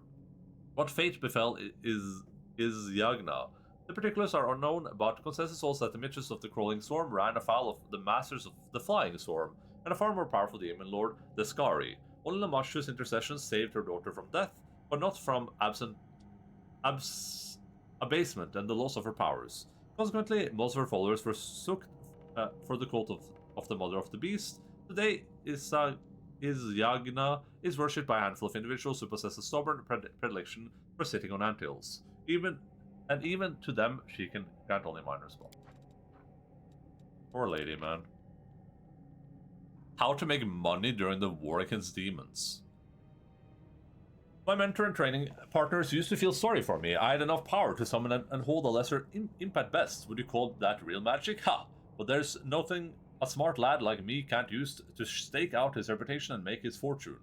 What fate befell is Yagna. The particulars are unknown, but consensus holds that the mistress of the crawling swarm ran afoul of the masters of the flying swarm, and a far more powerful demon lord, the Skari. Only Lamashu's intercession saved her daughter from death, but not from abasement and the loss of her powers. Consequently, most of her followers forsook for the cult of the Mother of the Beast. Today, Yagna is worshipped by a handful of individuals who possess a stubborn predilection for sitting on anthills. Even to them, she can grant only minor spell. Poor lady, man. How to make money during the war against demons. My mentor and training partners used to feel sorry for me. I had enough power to summon and hold a lesser imp at best. Would you call that real magic? Ha! But there's nothing a smart lad like me can't use to stake out his reputation and make his fortune.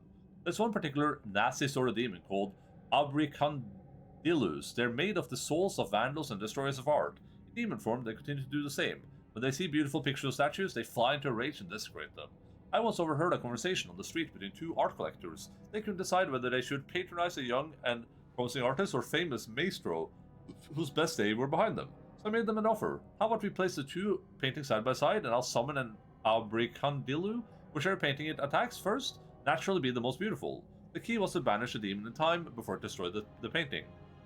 There's one particular nasty sort of demon called Abricandilus. They're made of the souls of vandals and destroyers of art. In demon form, they continue to do the same. When they see beautiful pictures of statues, they fly into a rage and desecrate them. I once overheard a conversation on the street between two art collectors. They couldn't decide whether they should patronize a young and promising artist or famous maestro whose best day were behind them. So I made them an offer. How about we place the two paintings side by side and I'll summon an Abricandilu? Whichever painting it attacks first, naturally be the most beautiful. The key was to banish the demon in time before it destroyed the painting.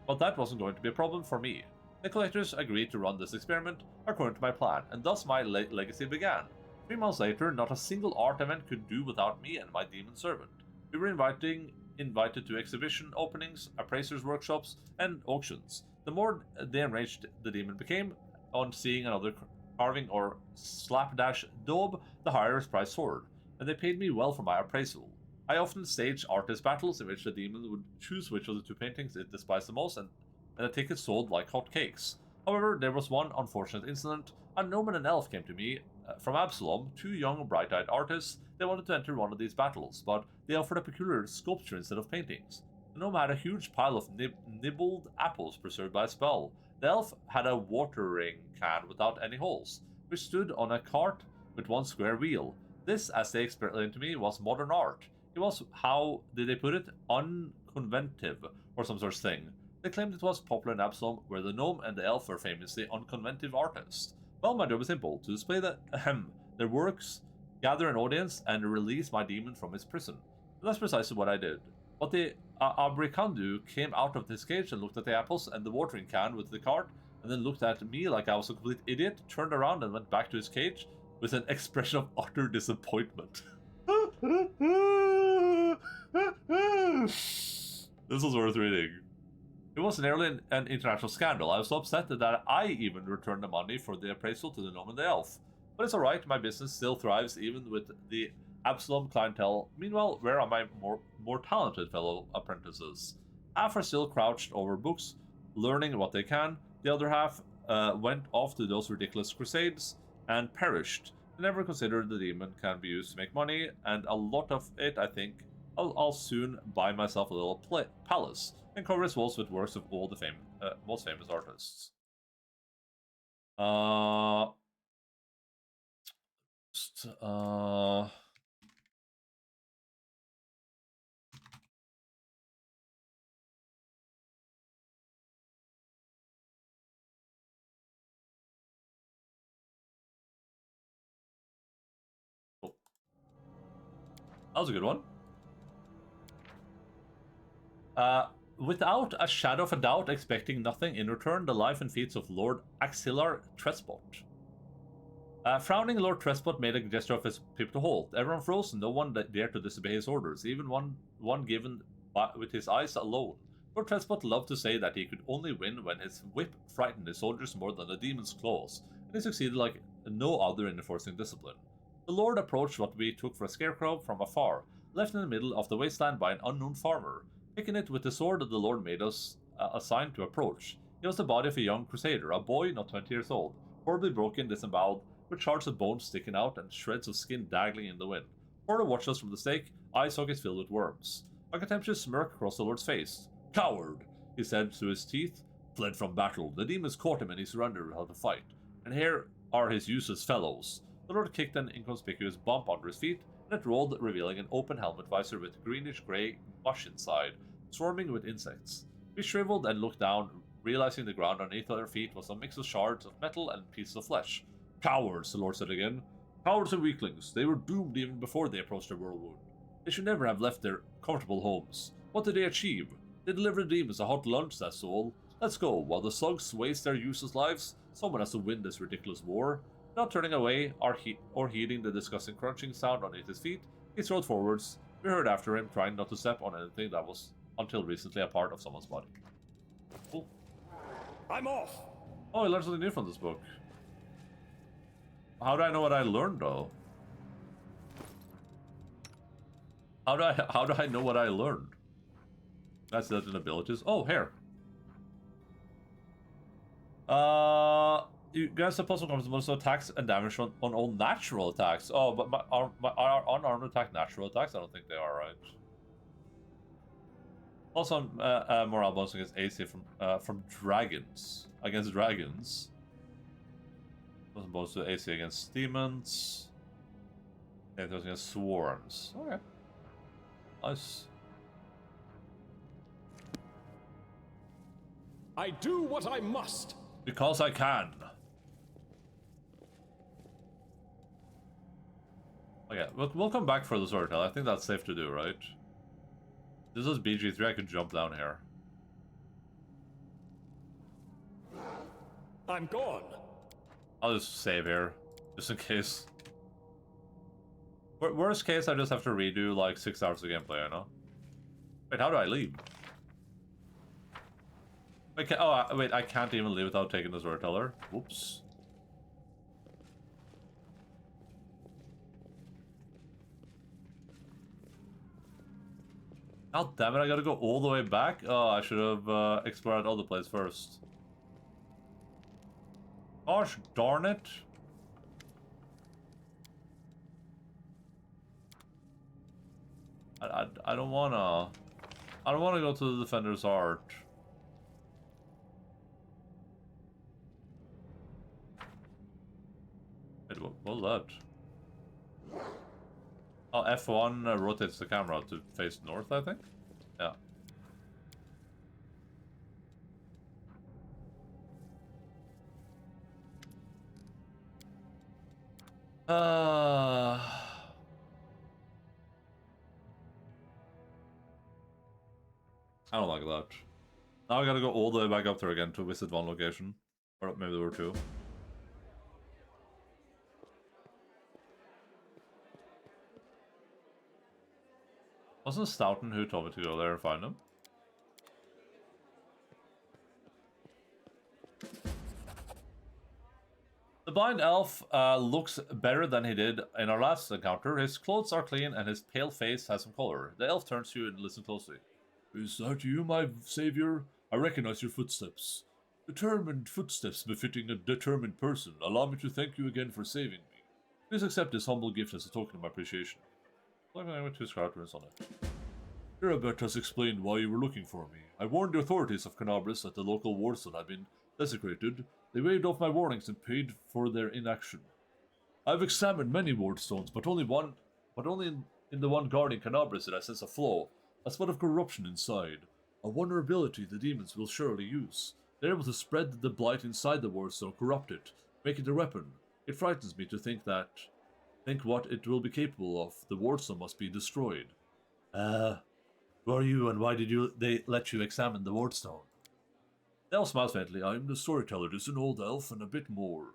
But that wasn't going to be a problem for me. The collectors agreed to run this experiment according to my plan, and thus my legacy began. 3 months later, not a single art event could do without me and my demon servant. We were invited to exhibition openings, appraisers' workshops, and auctions. The more enraged the demon became on seeing another carving or slapdash daub, the higher his price soared, and they paid me well for my appraisal. I often staged artist battles in which the demon would choose which of the two paintings it despised the most, and the tickets sold like hotcakes. However, there was one unfortunate incident. A gnome and an elf came to me from Absalom, 2 young, bright-eyed artists. They wanted to enter one of these battles, but they offered a peculiar sculpture instead of paintings. The gnome had a huge pile of nibbled apples preserved by a spell. The elf had a watering can without any holes, which stood on a cart with one square wheel. This, as they explained to me, was modern art. It was, how did they put it, unconventive, or some such thing. They claimed it was popular in Absalom, where the gnome and the elf were famously unconventive artists. Well, my job is simple: to display their works, gather an audience, and release my demon from his prison. And that's precisely what I did. But the Abricandu came out of his cage and looked at the apples and the watering can with the cart, and then looked at me like I was a complete idiot, turned around and went back to his cage with an expression of utter disappointment. This was worth reading. It was nearly an international scandal. I was so upset that I even returned the money for the appraisal to the gnome and the elf. But it's alright, my business still thrives even with the Absalom clientele. Meanwhile, where are my more talented fellow apprentices? Half are still crouched over books, learning what they can. The other half went off to those ridiculous crusades and perished. They never considered the demon can be used to make money, and a lot of it, I think, I'll soon buy myself a little palace and cover its walls with works of all the most famous artists. Cool. That was a good one. Without a shadow of a doubt, expecting nothing in return, the life and feats of Lord Axillar Trespot. Frowning Lord Trespot made a gesture of his people to halt. Everyone froze, and no one dared to disobey his orders, even one given with his eyes alone. Lord Trespot loved to say that he could only win when his whip frightened his soldiers more than the demon's claws, and he succeeded like no other in enforcing discipline. The Lord approached what we took for a scarecrow from afar. left in the middle of the wasteland by an unknown farmer, picking it with the sword that the Lord made us a sign to approach. It was the body of a young crusader, a boy not 20 years old, horribly broken, disemboweled, with shards of bone sticking out and shreds of skin dangling in the wind. Porter watched us from the stake, eye sockets filled with worms. A contemptuous smirk crossed the Lord's face. "Coward," he said through his teeth. "Fled from battle. The demons caught him and he surrendered without a fight. And here are his useless fellows." The Lord kicked an inconspicuous bump under his feet, and it rolled, revealing an open helmet visor with greenish-grey mush inside, swarming with insects. We shriveled and looked down, realizing the ground underneath our feet was a mix of shards of metal and pieces of flesh. "Cowards," the Lord said again. "Cowards and weaklings. They were doomed even before they approached their whirlwind. They should never have left their comfortable homes. What did they achieve? They delivered the demons a hot lunch, that's all. Let's go. While the slugs waste their useless lives, someone has to win this ridiculous war." Not turning away or heeding the disgusting crunching sound underneath his feet, he strode forwards. We heard after him, trying not to step on anything that was, until recently, a part of someone's body. Cool. I'm off. Oh, I learned something new from this book. How do I know what I learned, though? How do I know what I learned? That's that in abilities. Oh, here. You guys are possible comes most attacks and damage on all natural attacks. Oh, but my unarmed attack natural attacks? I don't think they are, right? Also, morale bonus against AC from dragons. Against dragons. Wasn't bonus to AC against demons. And it was against swarms. Okay. Nice. I do what I must. Because I can. Okay, we'll come back for the storytell. I think that's safe to do, right? This is BG3, I can jump down here. I'm gone. I'll just save here, just in case. Worst case, I just have to redo like 6 hours of gameplay, I know. Wait, how do I leave? Wait, wait, I can't even leave without taking the storyteller. Whoops. God damn it, I gotta go all the way back? Oh, I should have explored all the place first. Gosh darn it. I don't wanna go to the Defender's Art. Wait, what was that? Oh, F1 rotates the camera to face north, I think? Yeah. I don't like that. Now I gotta go all the way back up there again to visit one location. Or maybe there were two. Wasn't Stoughton who told me to go there and find him? The blind elf looks better than he did in our last encounter. His clothes are clean and his pale face has some color. The elf turns to you and listens closely. "Is that you, my savior? I recognize your footsteps. Determined footsteps befitting a determined person. Allow me to thank you again for saving me. Please accept this humble gift as a token of my appreciation." With 2 squadrons on it. "Irabet has explained why you were looking for me. I warned the authorities of Canabris that the local wardstone had been desecrated. They waved off my warnings and paid for their inaction. I've examined many wardstones, but only in the one guarding Canabris did I sense a flaw, a spot of corruption inside. A vulnerability the demons will surely use. They're able to spread the blight inside the wardstone, corrupt it, make it a weapon. It frightens me to think what it will be capable of. The wardstone must be destroyed." Who are you and why did they let you examine the wardstone? The elf smiles faintly. "I am the storyteller, just an old elf and a bit more.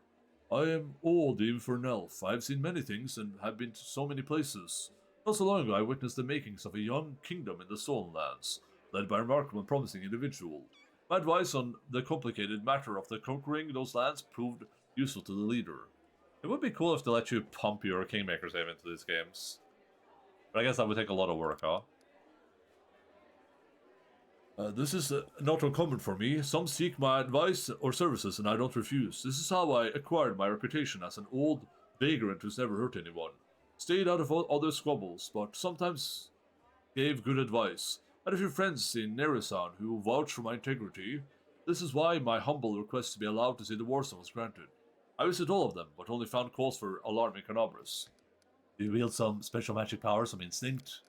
I am old even for an elf. I have seen many things and have been to so many places. Not so long ago I witnessed the makings of a young kingdom in the Stolen Lands, led by a remarkable and promising individual. My advice on the complicated matter of the conquering those lands proved useful to the leader. It would be cool if they let you pump your Kingmaker save into these games. But I guess that would take a lot of work, huh? This is not uncommon for me. Some seek my advice or services, and I don't refuse. This is how I acquired my reputation as an old vagrant who's never hurt anyone. Stayed out of other squabbles, but sometimes gave good advice. I had a few friends in Nerisan who vouched for my integrity. This is why my humble request to be allowed to see the Warzone was granted. I visited all of them, but only found cause for alarming canobras. Do you wield some special magic powers, some instinct?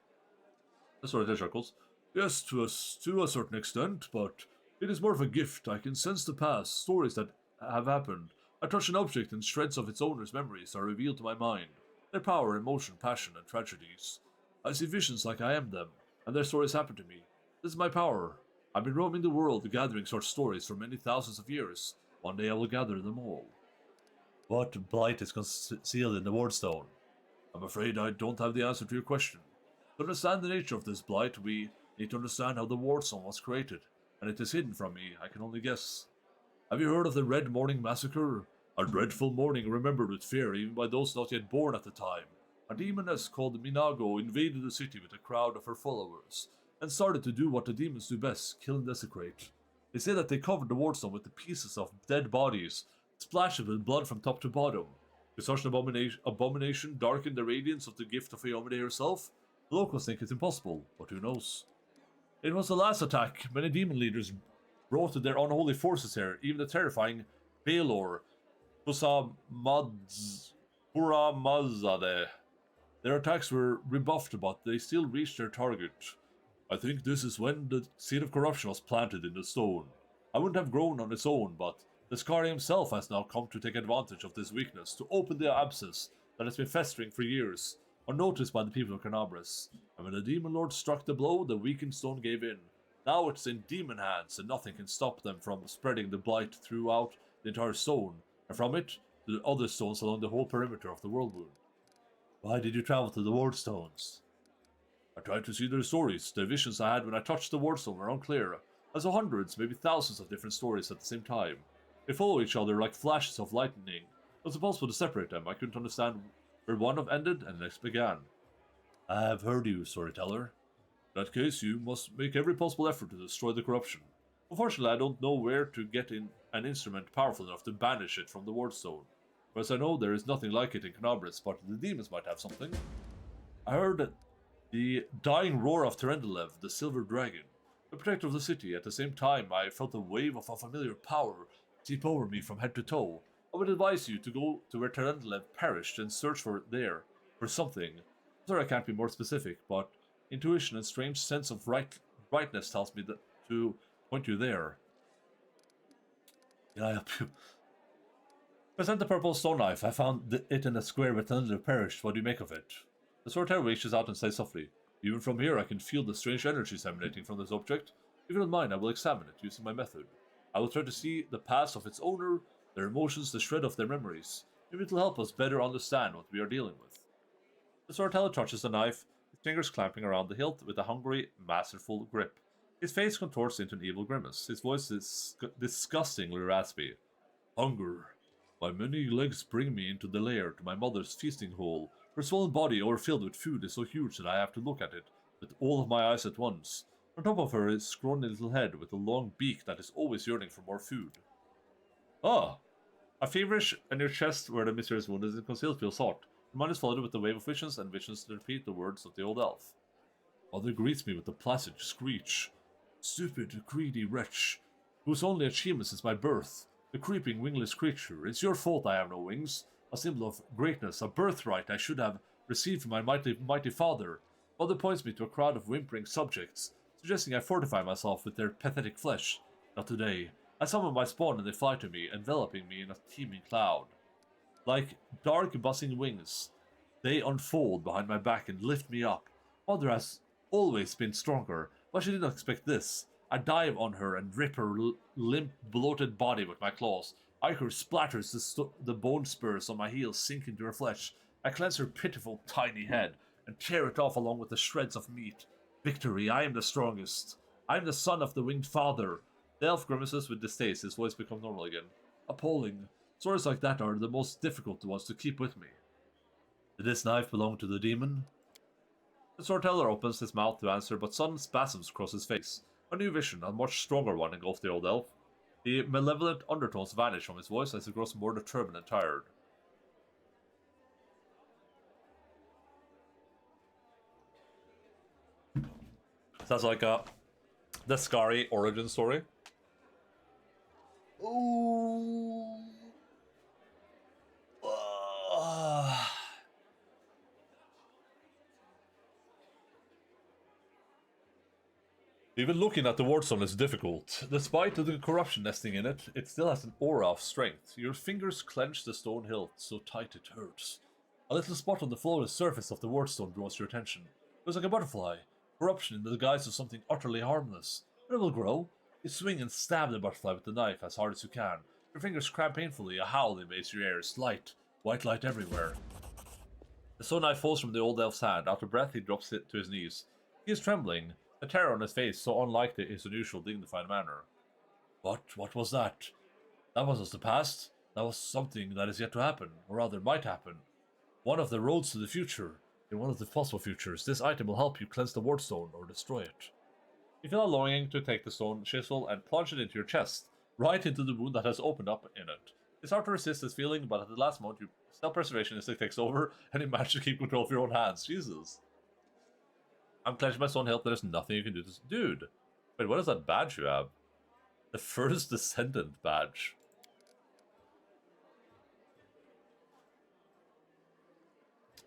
That's what it is, Chuckles. Yes, to a certain extent, but it is more of a gift. I can sense the past, stories that have happened. I touch an object and shreds of its owner's memories are revealed to my mind. Their power, emotion, passion, and tragedies. I see visions like I am them, and their stories happen to me. This is my power. I've been roaming the world gathering such stories for many thousands of years. One day I will gather them all. What blight is concealed in the Wardstone? I'm afraid I don't have the answer to your question. To understand the nature of this blight, we need to understand how the Wardstone was created, and it is hidden from me, I can only guess. Have you heard of the Red Morning Massacre? A dreadful morning remembered with fear even by those not yet born at the time. A demoness called Minago invaded the city with a crowd of her followers, and started to do what the demons do best, kill and desecrate. They say that they covered the Wardstone with the pieces of dead bodies, splashed with blood from top to bottom. Could such an abomination darken the radiance of the gift of Iomide herself? The locals think it's impossible, but who knows? It was the last attack many demon leaders brought their unholy forces here, even the terrifying Baelor, Puramazade. Their attacks were rebuffed, but they still reached their target. I think this is when the seed of corruption was planted in the stone. I wouldn't have grown on its own, but the Scari himself has now come to take advantage of this weakness to open the abscess that has been festering for years, unnoticed by the people of Canabras. And when the Demon Lord struck the blow, the weakened stone gave in. Now it's in demon hands, and nothing can stop them from spreading the blight throughout the entire stone, and from it to the other stones along the whole perimeter of the world wound. Why did you travel to the Wardstones? I tried to see their stories. The visions I had when I touched the Wardstone were unclear. I saw hundreds, maybe thousands of different stories at the same time. They follow each other like flashes of lightning. It was impossible to separate them. I couldn't understand where one of ended and the next began. I have heard you, storyteller. In that case, you must make every possible effort to destroy the corruption. Unfortunately, I don't know where to get in an instrument powerful enough to banish it from the Wardstone. For as I know, there is nothing like it in Canabras, but the demons might have something. I heard that the dying roar of Terendelev, the Silver Dragon, the protector of the city. At the same time, I felt a wave of unfamiliar power sweep over me from head to toe. I would advise you to go to where Terendelev perished and search for something. I'm sorry I can't be more specific, but intuition and strange sense of rightness tells me that to point you there. Can I help you? Present the purple stone knife. I found it in the square where Terendelev perished. What do you make of it? The storyteller reaches out and says softly, Even from here I can feel the strange energies emanating from this object. If you don't mind, I will examine it using my method. I will try to see the past of its owner, their emotions, the shred of their memories. Maybe it will help us better understand what we are dealing with. The storyteller touches the knife, his fingers clamping around the hilt with a hungry, masterful grip. His face contorts into an evil grimace. His voice is disgustingly raspy. Hunger. My many legs bring me into the lair to my mother's feasting hall. Her swollen body overfilled with food is so huge that I have to look at it with all of my eyes at once. On top of her is a scrawny little head with a long beak that is always yearning for more food. Ah! A feverish in your chest where the mysterious wound is concealed feels hot. Your mind is flooded with a wave of visions, and visions repeat the words of the old elf. Mother greets me with a placid screech. Stupid, greedy wretch, whose only achievement is my birth. The creeping, wingless creature. It's your fault I have no wings. A symbol of greatness, a birthright I should have received from my mighty father. Mother points me to a crowd of whimpering subjects, suggesting I fortify myself with their pathetic flesh. Not today. I summon my spawn and they fly to me, enveloping me in a teeming cloud. Like dark, buzzing wings, they unfold behind my back and lift me up. Mother has always been stronger, but she didn't expect this. I dive on her and rip her limp, bloated body with my claws. Ichor splatters the bone spurs on my heels sink into her flesh. I cleanse her pitiful, tiny head and tear it off along with the shreds of meat. Victory, I am the strongest. I am the son of the winged father. The elf grimaces with distaste, his voice becomes normal again. Appalling. Stories like that are the most difficult ones to keep with me. Did this knife belong to the demon? The storyteller opens his mouth to answer, but sudden spasms cross his face. A new vision, a much stronger one, engulfs the old elf. The malevolent undertones vanish from his voice as he grows more determined and tired. Sounds like a Descari origin story. Ooh. Even looking at the Wardstone is difficult. Despite the corruption nesting in it, it still has an aura of strength. Your fingers clench the stone hilt so tight it hurts. A little spot on the flawless surface of the Wardstone draws your attention. It was like a butterfly, corruption in the guise of something utterly harmless. But it will grow. You swing and stab the butterfly with the knife as hard as you can. Your fingers cramp painfully, a howl invades your ears. Light, white light everywhere. The stone knife falls from the old elf's hand. Out of breath, he drops it to his knees. He is trembling, the terror on his face so unlike his unusual dignified manner. What was that? That wasn't the past. That was something that is yet to happen, or rather might happen. One of the roads to the future. In one of the possible futures, this item will help you cleanse the Wardstone or destroy it. You feel a longing to take the stone chisel and plunge it into your chest, right into the wound that has opened up in it. It's hard to resist this feeling, but at the last moment, your self-preservation instinct takes over, and you manage to keep control of your own hands. Jesus. I'm clenching my stone hilt, there's nothing you can do to this. Dude! Wait, what is that badge you have? The First Descendant badge.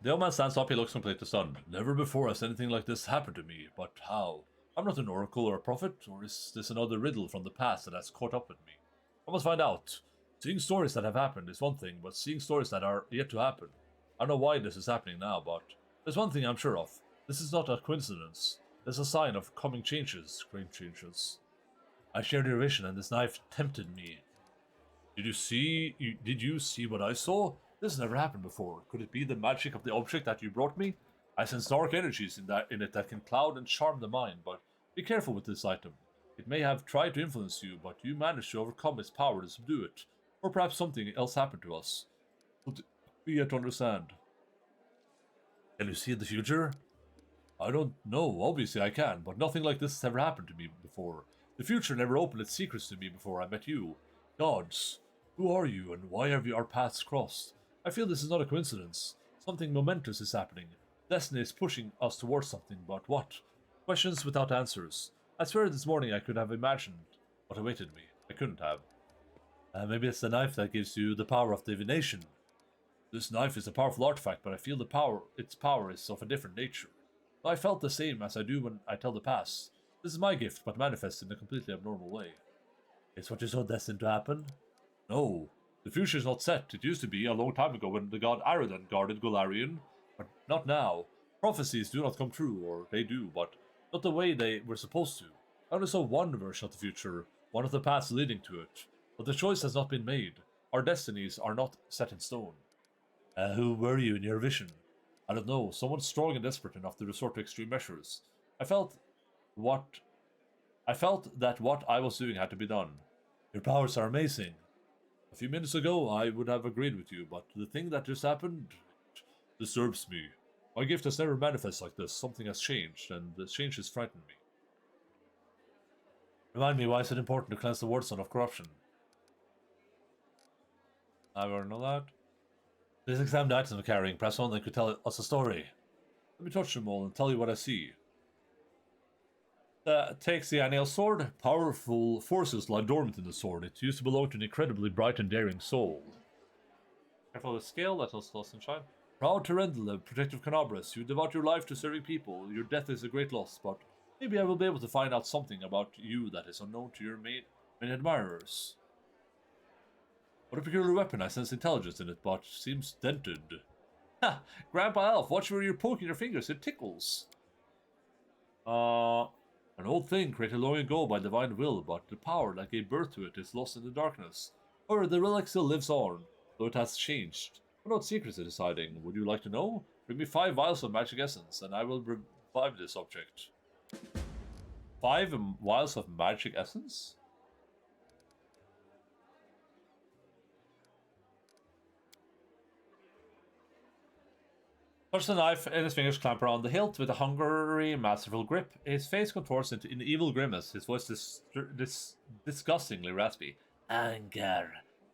The old man stands up, he looks completely stunned. Never before has anything like this happened to me, but how? I'm not an oracle or a prophet, or is this another riddle from the past that has caught up with me? I must find out. Seeing stories that have happened is one thing, but seeing stories that are yet to happen. I don't know why this is happening now, but there's one thing I'm sure of. This is not a coincidence. It's a sign of coming changes, great changes. I shared your vision and this knife tempted me. Did you see what I saw? This has never happened before. Could it be the magic of the object that you brought me? I sense dark energies in it that can cloud and charm the mind, but be careful with this item. It may have tried to influence you, but you managed to overcome its power to subdue it. Or perhaps something else happened to us. But we yet to understand. Can you see the future? I don't know, obviously I can, but nothing like this has ever happened to me before. The future never opened its secrets to me before I met you. Gods, who are you and why have our paths crossed? I feel this is not a coincidence. Something momentous is happening. Destiny is pushing us towards something, but what? Questions without answers. I swear this morning I could have imagined what awaited me. I couldn't have. Maybe it's the knife that gives you the power of divination. This knife is a powerful artifact, but I feel its power is of a different nature. I felt the same as I do when I tell the past. This is my gift, but manifests in a completely abnormal way. Is what you saw destined to happen? No. The future is not set. It used to be a long time ago when the god Aradan guarded Golarion, but not now. Prophecies do not come true, or they do, but not the way they were supposed to. I only saw one version of the future, one of the paths leading to it. But the choice has not been made. Our destinies are not set in stone. Who were you in your vision? I don't know, someone strong and desperate enough to resort to extreme measures. I felt that what I was doing had to be done. Your powers are amazing. A few minutes ago I would have agreed with you, but the thing that just happened disturbs me. My gift has never manifested like this. Something has changed, and the change has frightened me. Remind me, why is it important to cleanse the Wardstone of corruption? I already know that. Please examine the items I'm carrying. Perhaps one that could tell us a story. Let me touch them all and tell you what I see. Takes the Anil sword. Powerful forces lie dormant in the sword. It used to belong to an incredibly bright and daring soul. Careful with scale, let us lost and shine. Proud Terendle, protective Canabras, you devote your life to serving people. Your death is a great loss, but maybe I will be able to find out something about you that is unknown to your many admirers. What a peculiar weapon. I sense intelligence in it, but seems dented. Ha! Grandpa Elf, watch where you're poking your fingers. It tickles. An old thing created long ago by divine will, but the power that gave birth to it is lost in the darkness. However, the relic still lives on, though it has changed. What not secrets it is hiding? Would you like to know? Bring me 5 vials of magic essence, and I will revive this object. 5 vials of magic essence? Touches the knife and his fingers clamp around the hilt with a hungry, masterful grip. His face contorts into an evil grimace, his voice disgustingly raspy. Anger.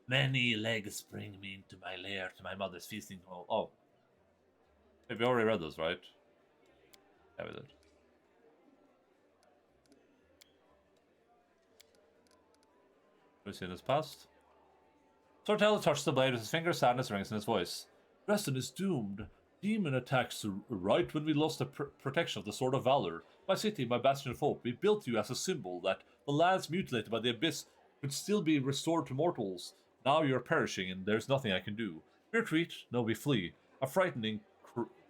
Many legs bring me into my lair to my mother's feasting hall. Oh. Maybe we already read those, right? Yeah, we did. We've seen this past. Storyteller touches the blade with his finger, sadness rings in his voice. Dresden is doomed. Demon attacks right when we lost the protection of the Sword of Valor. My city, my bastion of hope, we built you as a symbol that the lands mutilated by the Abyss could still be restored to mortals. Now you are perishing and there's nothing I can do. We retreat, no we flee. A frightening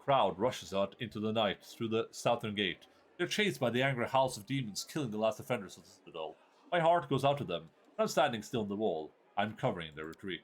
crowd rushes out into the night through the southern gate. They're chased by the angry howls of demons killing the last defenders of the citadel. My heart goes out to them. I'm standing still on the wall. I'm covering their retreat.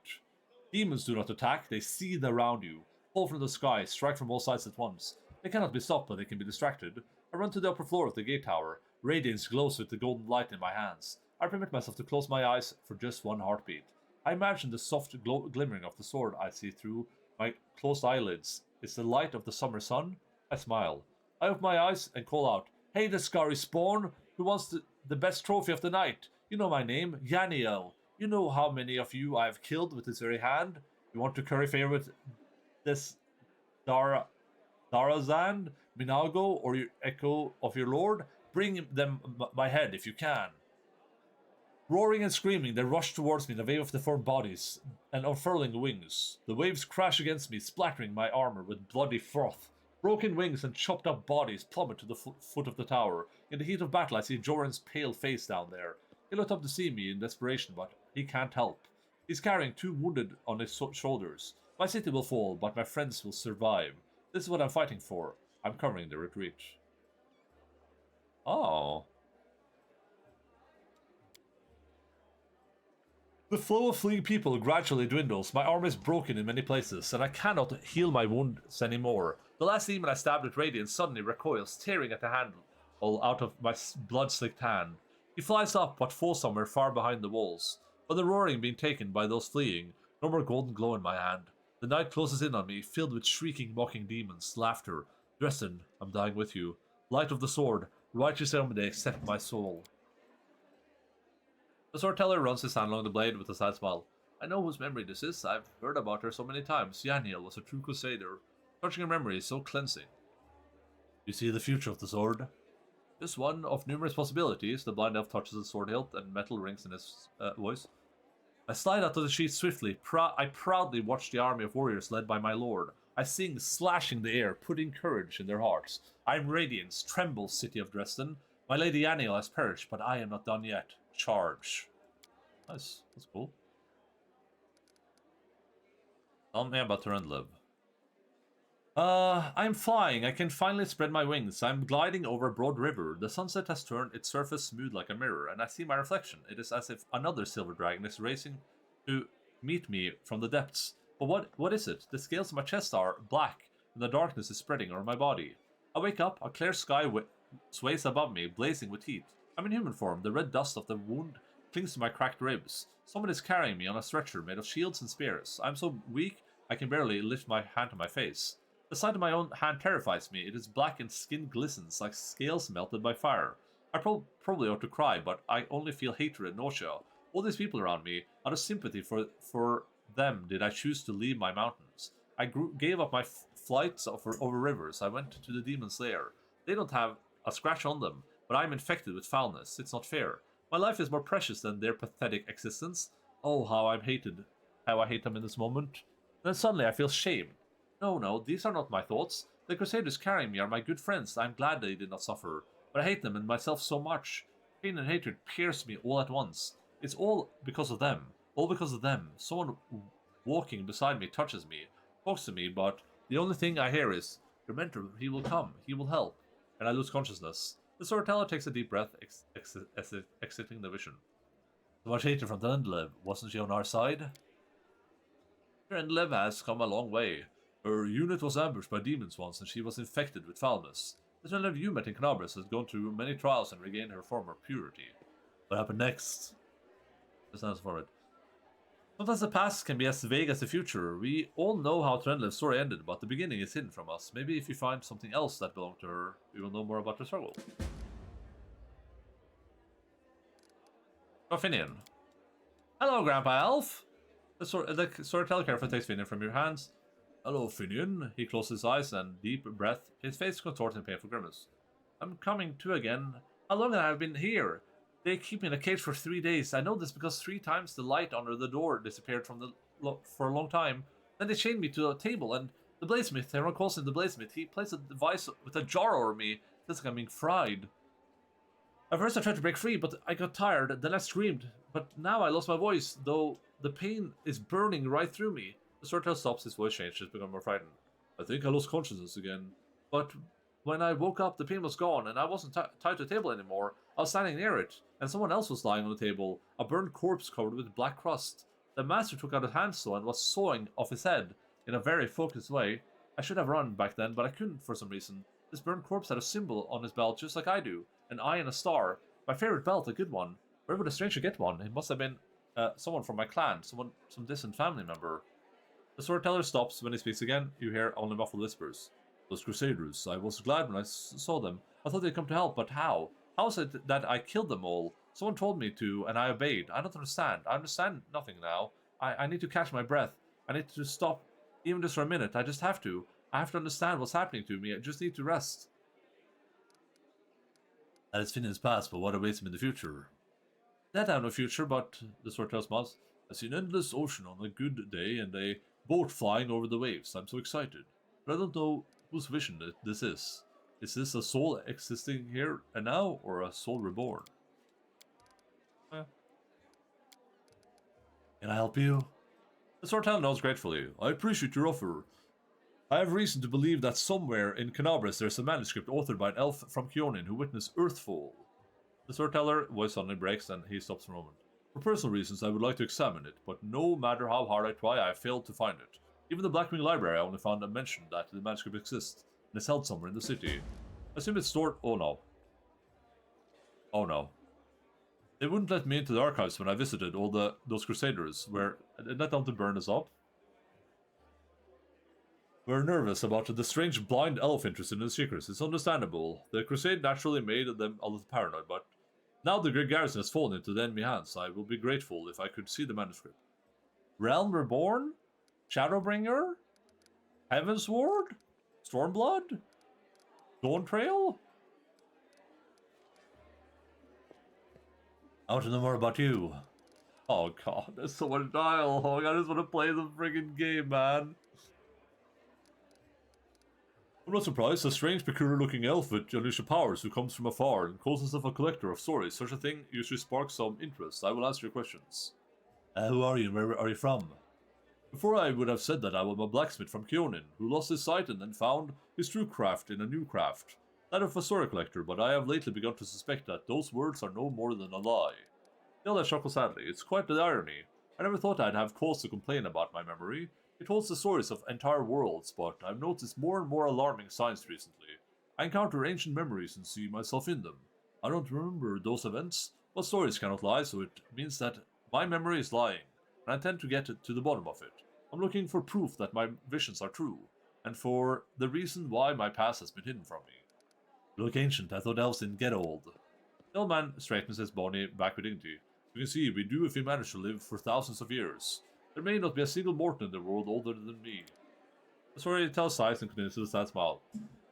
Demons do not attack, they seethe around you. Fall from the sky, strike from all sides at once. They cannot be stopped, but they can be distracted. I run to the upper floor of the gate tower. Radiance glows with the golden light in my hands. I permit myself to close my eyes for just one heartbeat. I imagine the soft glimmering of the sword I see through my closed eyelids. It's the light of the summer sun. I smile. I open my eyes and call out, Hey, the scary spawn! Who wants the best trophy of the night? You know my name, Yaniel. You know how many of you I have killed with this very hand? You want to curry favor with this Darazan, Minago, or your echo of your lord? Bring them my head if you can. Roaring and screaming, they rush towards me in a wave of deformed bodies and unfurling wings. The waves crash against me, splattering my armor with bloody froth. Broken wings and chopped up bodies plummet to the foot of the tower. In the heat of battle, I see Joran's pale face down there. He looked up to see me in desperation, but he can't help. He's carrying 2 wounded on his shoulders. My city will fall, but my friends will survive. This is what I'm fighting for. I'm covering the retreat. Oh. The flow of fleeing people gradually dwindles. My arm is broken in many places, and I cannot heal my wounds anymore. The last demon I stabbed with radiance suddenly recoils, tearing at the handle out of my blood-slicked hand. He flies up, but falls somewhere far behind the walls. But the roaring being taken by those fleeing, no more golden glow in my hand. The night closes in on me, filled with shrieking, mocking demons, laughter. Dresden, I'm dying with you. Light of the sword, righteous Elmade, accept my soul. The swordteller runs his hand along the blade with a sad smile. I know whose memory this is. I've heard about her so many times. Yaniel was a true crusader. Touching her memory is so cleansing. You see the future of the sword? Just one of numerous possibilities. The blind elf touches the sword hilt and metal rings in his voice. I slide out of the sheath swiftly. I proudly watch the army of warriors led by my lord. I sing, slashing the air, putting courage in their hearts. I am radiance, tremble, city of Dresden. My lady Yaniel has perished, but I am not done yet. Charge. Nice. That's cool. Tell me about Terendlev. I'm flying. I can finally spread my wings. I'm gliding over a broad river. The sunset has turned its surface smooth like a mirror, and I see my reflection. It is as if another silver dragon is racing to meet me from the depths. But what is it? The scales of my chest are black, and the darkness is spreading over my body. I wake up. A clear sky sways above me, blazing with heat. I'm in human form. The red dust of the wound clings to my cracked ribs. Someone is carrying me on a stretcher made of shields and spears. I'm so weak I can barely lift my hand to my face. The sight of my own hand terrifies me. It is black and skin glistens like scales melted by fire. I probably ought to cry, but I only feel hatred and nausea. All these people around me, out of sympathy for them did I choose to leave my mountains. I gave up my flights over rivers. I went to the demon's lair. They don't have a scratch on them, but I'm infected with foulness. It's not fair. My life is more precious than their pathetic existence. Oh, how I hate them in this moment. Then suddenly I feel shame. No, these are not my thoughts. The crusaders carrying me are my good friends. I'm glad they did not suffer. But I hate them and myself so much. Pain and hatred pierce me all at once. It's all because of them. All because of them. Someone walking beside me touches me, talks to me, but the only thing I hear is, your mentor, he will come, he will help. And I lose consciousness. The storyteller takes a deep breath, exiting the vision. So much hatred from Terendlev. Wasn't she on our side? Terendlev has come a long way. Her unit was ambushed by demons once, and she was infected with foulness. The Terendlev you met in Knabris has gone through many trials and regained her former purity. What happened next? Just answer for it. Sometimes the past can be as vague as the future. We all know how Trendlev's story ended, but the beginning is hidden from us. Maybe if we find something else that belonged to her, we will know more about her struggle. Oh, Finian. Hello, Grandpa Elf! The storyteller carefully takes Finian from your hands. Hello, Finian. He closes his eyes and deep breath. His face contorts in a painful grimace. I'm coming to again. How long have I been here? They keep me in a cage for 3 days. I know this because 3 times the light under the door disappeared for a long time. Then they chained me to a table, and the bladesmith, everyone calls him the bladesmith, he placed a device with a jar over me. It's like I'm being fried. At first I tried to break free, but I got tired, then I screamed. But now I lost my voice, though the pain is burning right through me. The storyteller stops, his voice changes, becoming more frightened. I think I lost consciousness again. But when I woke up, the pain was gone, and I wasn't tied to a table anymore. I was standing near it, and someone else was lying on the table, a burned corpse covered with black crust. The master took out a handsaw and was sawing off his head in a very focused way. I should have run back then, but I couldn't for some reason. This burned corpse had a symbol on his belt just like I do, an eye and a star. My favorite belt, a good one. Where would a stranger get one? It must have been someone from my clan, some distant family member. The storyteller stops. When he speaks again, you hear only muffled whispers. Those crusaders, I was glad when I saw them. I thought they'd come to help, but how? How is it that I killed them all? Someone told me to, and I obeyed. I don't understand. I understand nothing now. I need to catch my breath. I need to stop, even just for a minute. I just have to. I have to understand what's happening to me. I just need to rest. That is Finian's past, but what awaits him in the future? That I have no future, but the storyteller smiles. I see an endless ocean on a good day, and a boat flying over the waves. I'm so excited. But I don't know whose vision this is. Is this a soul existing here and now, or a soul reborn? Can I help you? The storyteller nods gratefully. I appreciate your offer. I have reason to believe that somewhere in Canabras there's a manuscript authored by an elf from Kionin who witnessed Earthfall. The storyteller voice suddenly breaks and he stops for a moment. For personal reasons I would like to examine it, but no matter how hard I try, I have failed to find it. Even the Blackwing Library I only found a mention that the manuscript exists, and is held somewhere in the city. I assume it's stored... Oh no. Oh no. They wouldn't let me into the archives when I visited all those crusaders, where... Did that time to burn us up? We're nervous about the strange blind elf interested in the secrets. It's understandable. The crusade naturally made them a little paranoid, but now the great garrison has fallen into the enemy hands. I will be grateful if I could see the manuscript. Realm Reborn? Shadowbringer? Heaven's Ward? Stormblood? Dawn Trail? I want to know more about you. Oh god, there's so much dialogue. I just want to play the friggin' game, man. I'm not surprised. A strange, peculiar-looking elf with unusual powers who comes from afar and calls himself a collector of stories. Such a thing usually sparks some interest. I will answer your questions. Who are you and where are you from? Before I would have said that I was a blacksmith from Kionin, who lost his sight and then found his true craft in a new craft, that of a story collector, but I have lately begun to suspect that those words are no more than a lie. Hilda chuckles sadly. It's quite the irony. I never thought I'd have cause to complain about my memory. It holds the stories of entire worlds, but I've noticed more and more alarming signs recently. I encounter ancient memories and see myself in them. I don't remember those events, but stories cannot lie, so it means that my memory is lying, and I intend to get to the bottom of it. I'm looking for proof that my visions are true, and for the reason why my past has been hidden from me. You look ancient. I thought elves didn't get old. The old man straightens his bony back with dignity. You can see we do if we manage to live for thousands of years. There may not be a single mortal in the world older than me. The storyteller sighs and continues with a sad smile.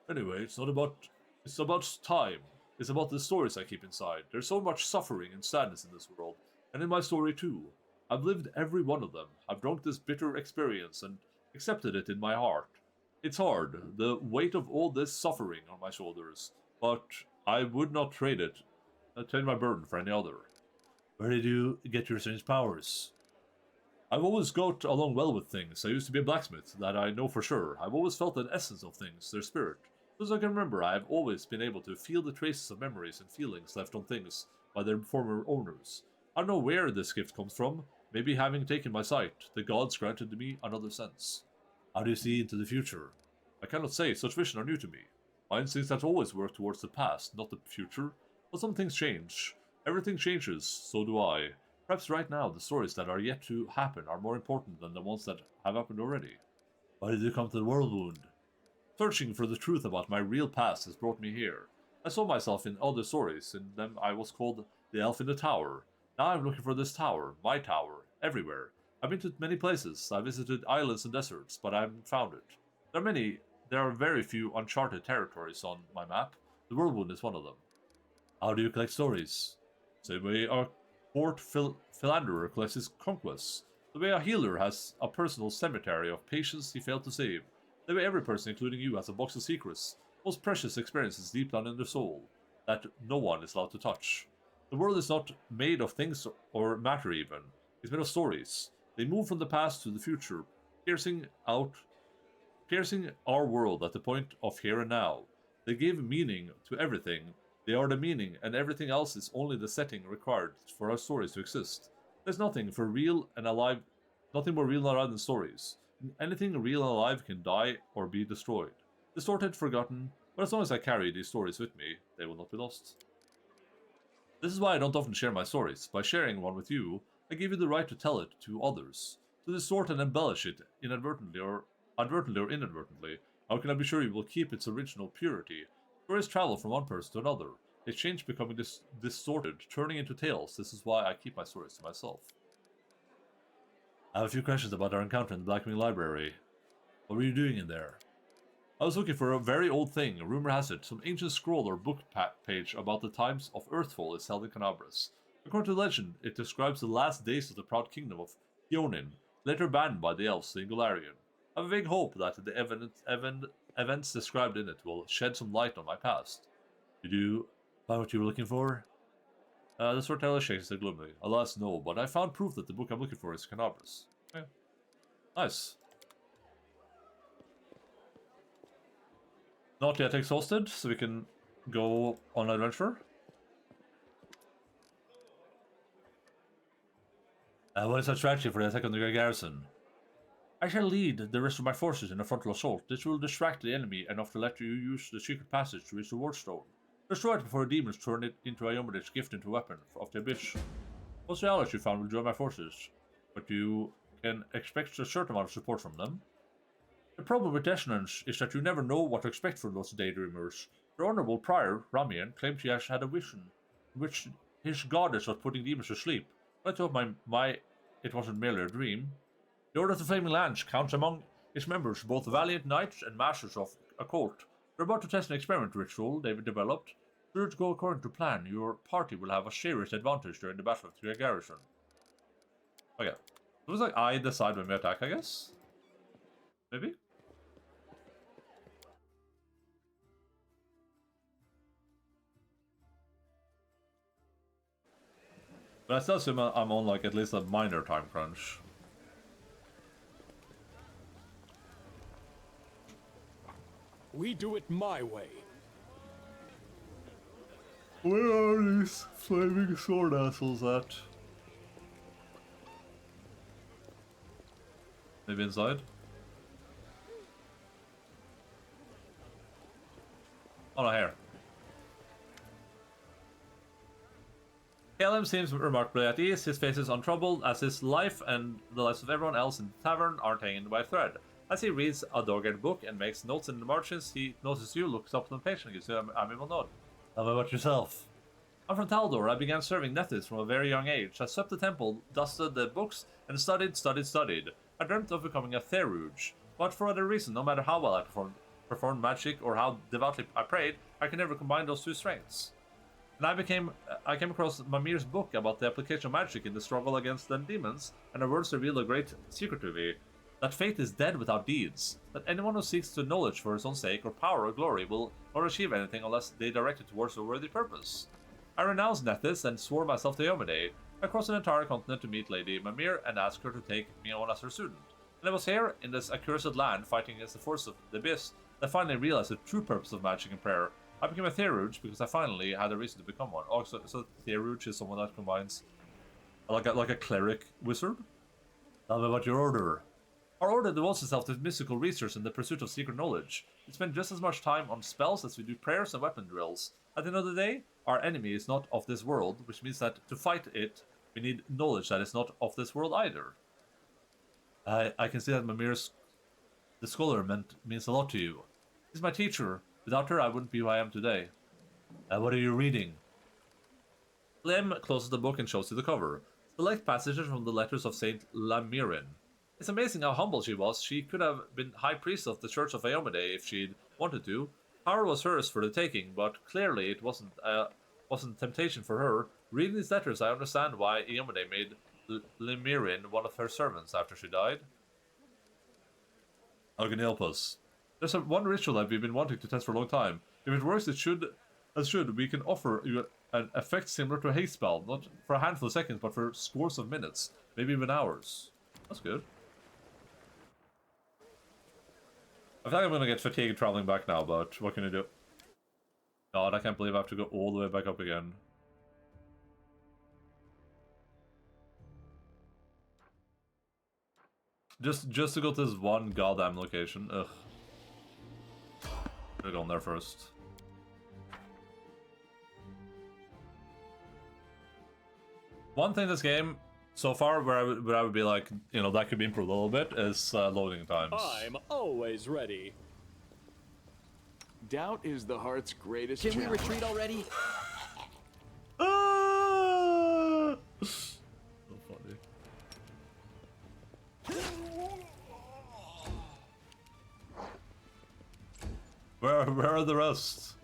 Anyway, it's about time. It's about the stories I keep inside. There's so much suffering and sadness in this world, and in my story too. I've lived every one of them. I've drunk this bitter experience and accepted it in my heart. It's hard, the weight of all this suffering on my shoulders, but I would not trade my burden for any other. Where did you get your strange powers? I've always got along well with things. I used to be a blacksmith, that I know for sure. I've always felt an essence of things, their spirit. As I can remember, I have always been able to feel the traces of memories and feelings left on things by their former owners. I don't know where this gift comes from. Maybe having taken my sight, the gods granted me another sense. How do you see into the future? I cannot say. Such visions are new to me. My instincts have always worked towards the past, not the future. But some things change. Everything changes, so do I. Perhaps right now, the stories that are yet to happen are more important than the ones that have happened already. Why did you come to the World Wound? Searching for the truth about my real past has brought me here. I saw myself in other stories. In them I was called the Elf in the Tower. Now I'm looking for this tower, my tower, everywhere. I've been to many places. I visited islands and deserts, but I haven't found it. There are very few uncharted territories on my map. The Whirlwind is one of them. How do you collect stories? Same way our court philanderer collects his conquests. The way a healer has a personal cemetery of patients he failed to save. The way every person, including you, has a box of secrets, most precious experiences deep down in their soul, that no one is allowed to touch. The world is not made of things or matter even. It's made of stories. They move from the past to the future, piercing our world at the point of here and now. They give meaning to everything. They are the meaning, and everything else is only the setting required for our stories to exist. There's nothing more real and alive than stories. Anything real and alive can die or be destroyed. Distorted, forgotten, but as long as I carry these stories with me, they will not be lost. This is why I don't often share my stories. By sharing one with you, I give you the right to tell it to others. To distort and embellish it advertently or inadvertently, how can I be sure you will keep its original purity? Stories travel from one person to another. They change, becoming distorted, turning into tales. This is why I keep my stories to myself. I have a few questions about our encounter in the Blackwing Library. What were you doing in there? I was looking for a very old thing. Rumor has it, some ancient scroll or book page about the times of Earthfall is held in Canabras. According to legend, it describes the last days of the proud kingdom of Hionin, later banned by the elves, the Ingolarian. I have a vague hope that the events described in it will shed some light on my past. Did you find what you were looking for? The storyteller shakes his head gloomily. Alas, no, but I found proof that the book I'm looking for is Canabras. Okay. Nice. Not yet exhausted, so we can go on an adventure. What is our strategy for the attack on the garrison? I shall lead the rest of my forces in a frontal assault. This will distract the enemy enough to let you use the secret passage to reach the Wardstone. Destroy it before the demons turn it into a Yomadich gift into a weapon of the Abyss. Most of the allies you found will join my forces, but you can expect a certain amount of support from them. The problem with dissonance is that you never know what to expect from those daydreamers. The honorable prior, Ramian, claimed he has had a vision, in which his goddess was putting demons to sleep. I thought it wasn't merely a dream. The Order of the Flaming Lance counts among its members both valiant knights and masters of occult. They're about to test an experiment ritual they've developed. Should it go according to plan, your party will have a serious advantage during the battle of the garrison. Okay. It was like I decide when we attack, I guess? Maybe? But I still assume I'm on like at least a minor time crunch. We do it my way. Where are these flaming sword assholes at? Maybe inside? Oh no, here. Caleb seems remarkably at ease. His face is untroubled, as his life and the lives of everyone else in the tavern aren't hanging by a thread. As he reads a dog-eared book and makes notes in the margins, he notices you, looks up impatiently, gives you a amiable nod. Tell me about yourself. I'm from Taldor. I began serving Nethys from a very young age. I swept the temple, dusted the books, and studied. I dreamt of becoming a Theruge, but for other reason, no matter how well I performed magic or how devoutly I prayed, I could never combine those two strengths. And I came across Mimir's book about the application of magic in the struggle against the demons, and her words revealed a great secret to me. That faith is dead without deeds. That anyone who seeks to knowledge for his own sake, or power or glory, will not achieve anything unless they direct it towards a worthy purpose. I renounced Nethys and swore myself to Yomade. I crossed an entire continent to meet Lady Mimir and ask her to take me on as her student. And it was here, in this accursed land, fighting against the force of the Abyss, that I finally realized the true purpose of magic and prayer. I became a Theruge because I finally had a reason to become one. Also, so Theruge is someone that combines like a cleric wizard. Tell me about your order. Our order devotes itself to mystical research and the pursuit of secret knowledge. We spend just as much time on spells as we do prayers and weapon drills. At the end of the day, our enemy is not of this world, which means that to fight it, We need knowledge that is not of this world either. I can see that Mimir's the scholar means a lot to you. She's my teacher. Without her, I wouldn't be who I am today. What are you reading? Lem closes the book and shows you the cover. Select passages from the letters of Saint Lamirin. It's amazing how humble she was. She could have been High Priest of the Church of Iomade if she'd wanted to. Power was hers for the taking, but clearly it wasn't temptation for her. Reading these letters, I understand why Iomade made Lamirin one of her servants after she died. Argonelpus. There's one ritual that we've been wanting to test for a long time. If it works, we can offer you an effect similar to a haste spell, not for a handful of seconds, but for scores of minutes, maybe even hours. That's good. I feel like I'm gonna get fatigued traveling back now, but what can I do? God, I can't believe I have to go all the way back up again. Just to go to this one goddamn location. Ugh. Should've gone there first. One thing in this game so far where I would be like, you know, that could be improved a little bit is loading times. I'm always ready. Doubt is the heart's greatest Can we challenge. retreat already? Ah! So funny. Where are the rest?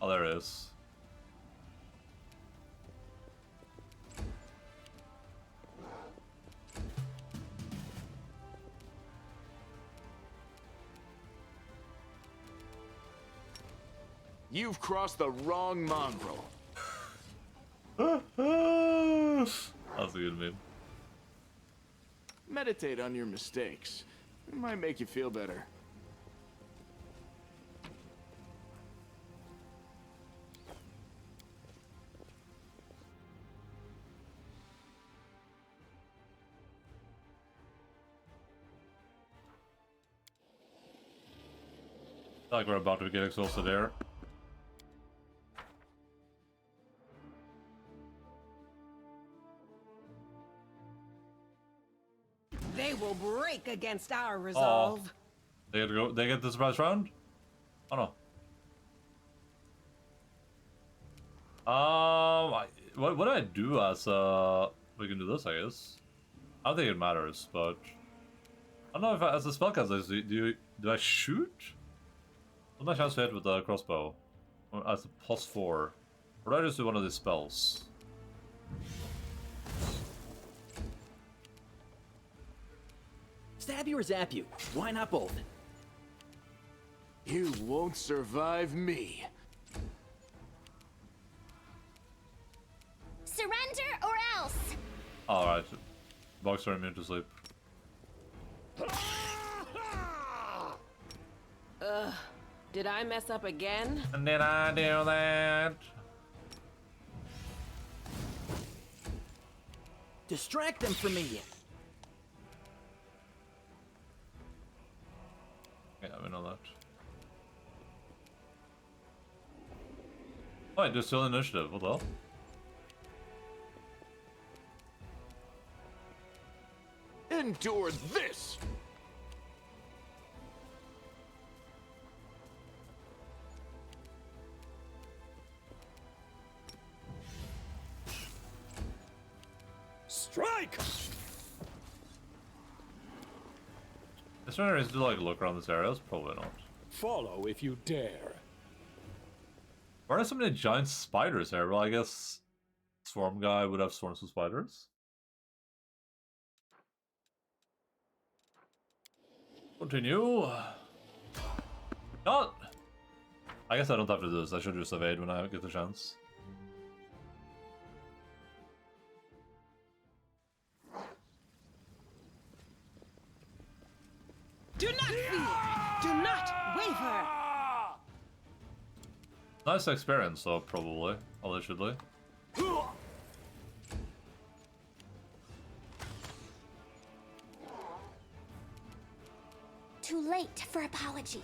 Oh, there it is. You've crossed the wrong mongrel. That's a good meme. Meditate on your mistakes. It might make you feel better. Like we're about to get exhausted there. They will break against our resolve. They get to go. They get the surprise round. Oh no. What do I do as we can do this, I guess. I don't think it matters, but I don't know if as a spellcaster, do I shoot? What's my chance to hit with the crossbow? Or as a +4, or do I just do one of these spells? Stab you or zap you? Why not both? You won't survive me. Surrender or else! Alright. Bugs are immune to sleep. Did I mess up again? And did I do that? Distract them from me. Yeah, we know that. Wait, there's still initiative. What the hell? Endure this! Strike! Is there any reason to like look around this area? Probably not. Follow if you dare. Why are there so many giant spiders here? Well, I guess Swarm Guy would have swarms of spiders. Continue. Not. I guess I don't have to do this. I should just evade when I get the chance. Do not fear! Do not waver! Nice experience, though, probably. Allegedly. Too late for apologies.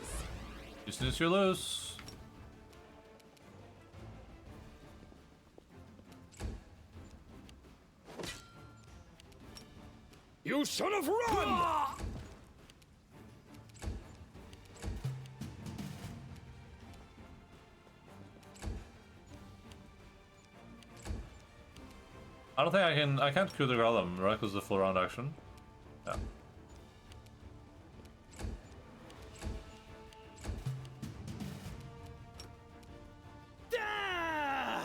You snooze, you lose. You should have run! I don't think I can't coup de grace them, right? Because the full round action. Yeah. Ah!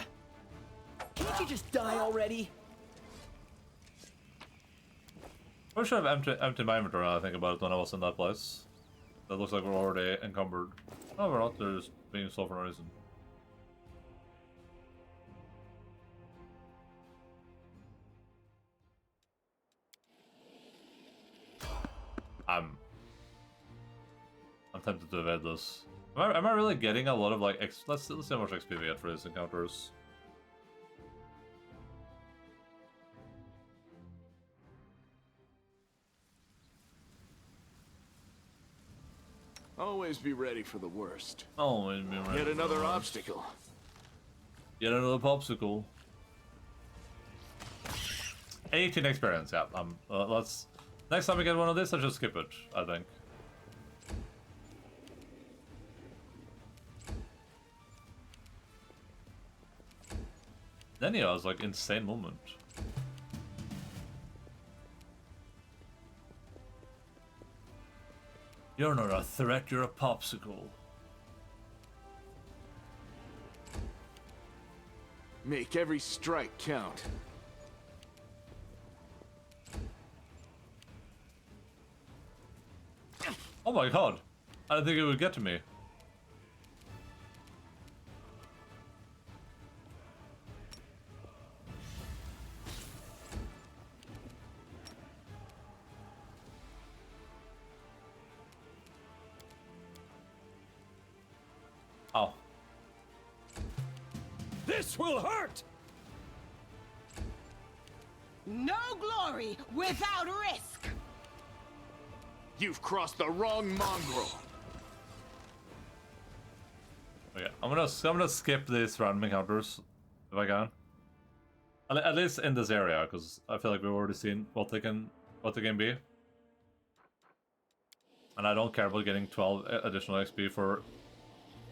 Can't you just die already? I should have emptied my inventory now I think about it when I was in that place. That looks like we're already encumbered. No, we're not. They're just being slow for no reason. I'm tempted to evade this. Am I really getting a lot of like let's see how much XP we get for these encounters. Always be ready for the worst. Always be ready. Yet another obstacle. Yet another popsicle. 18 experience, yeah. Let's next time we get one of this, I'll just skip it, I think. Then yeah, it was like insane moment. You're not a threat, you're a popsicle. Make every strike count. Oh my god. I didn't think it would get to me. Oh. This will hurt! No glory without risk. You've crossed the wrong mongrel. Okay, I'm gonna skip these random encounters if I can. At least in this area, because I feel like we've already seen what they can be. And I don't care about getting 12 additional XP for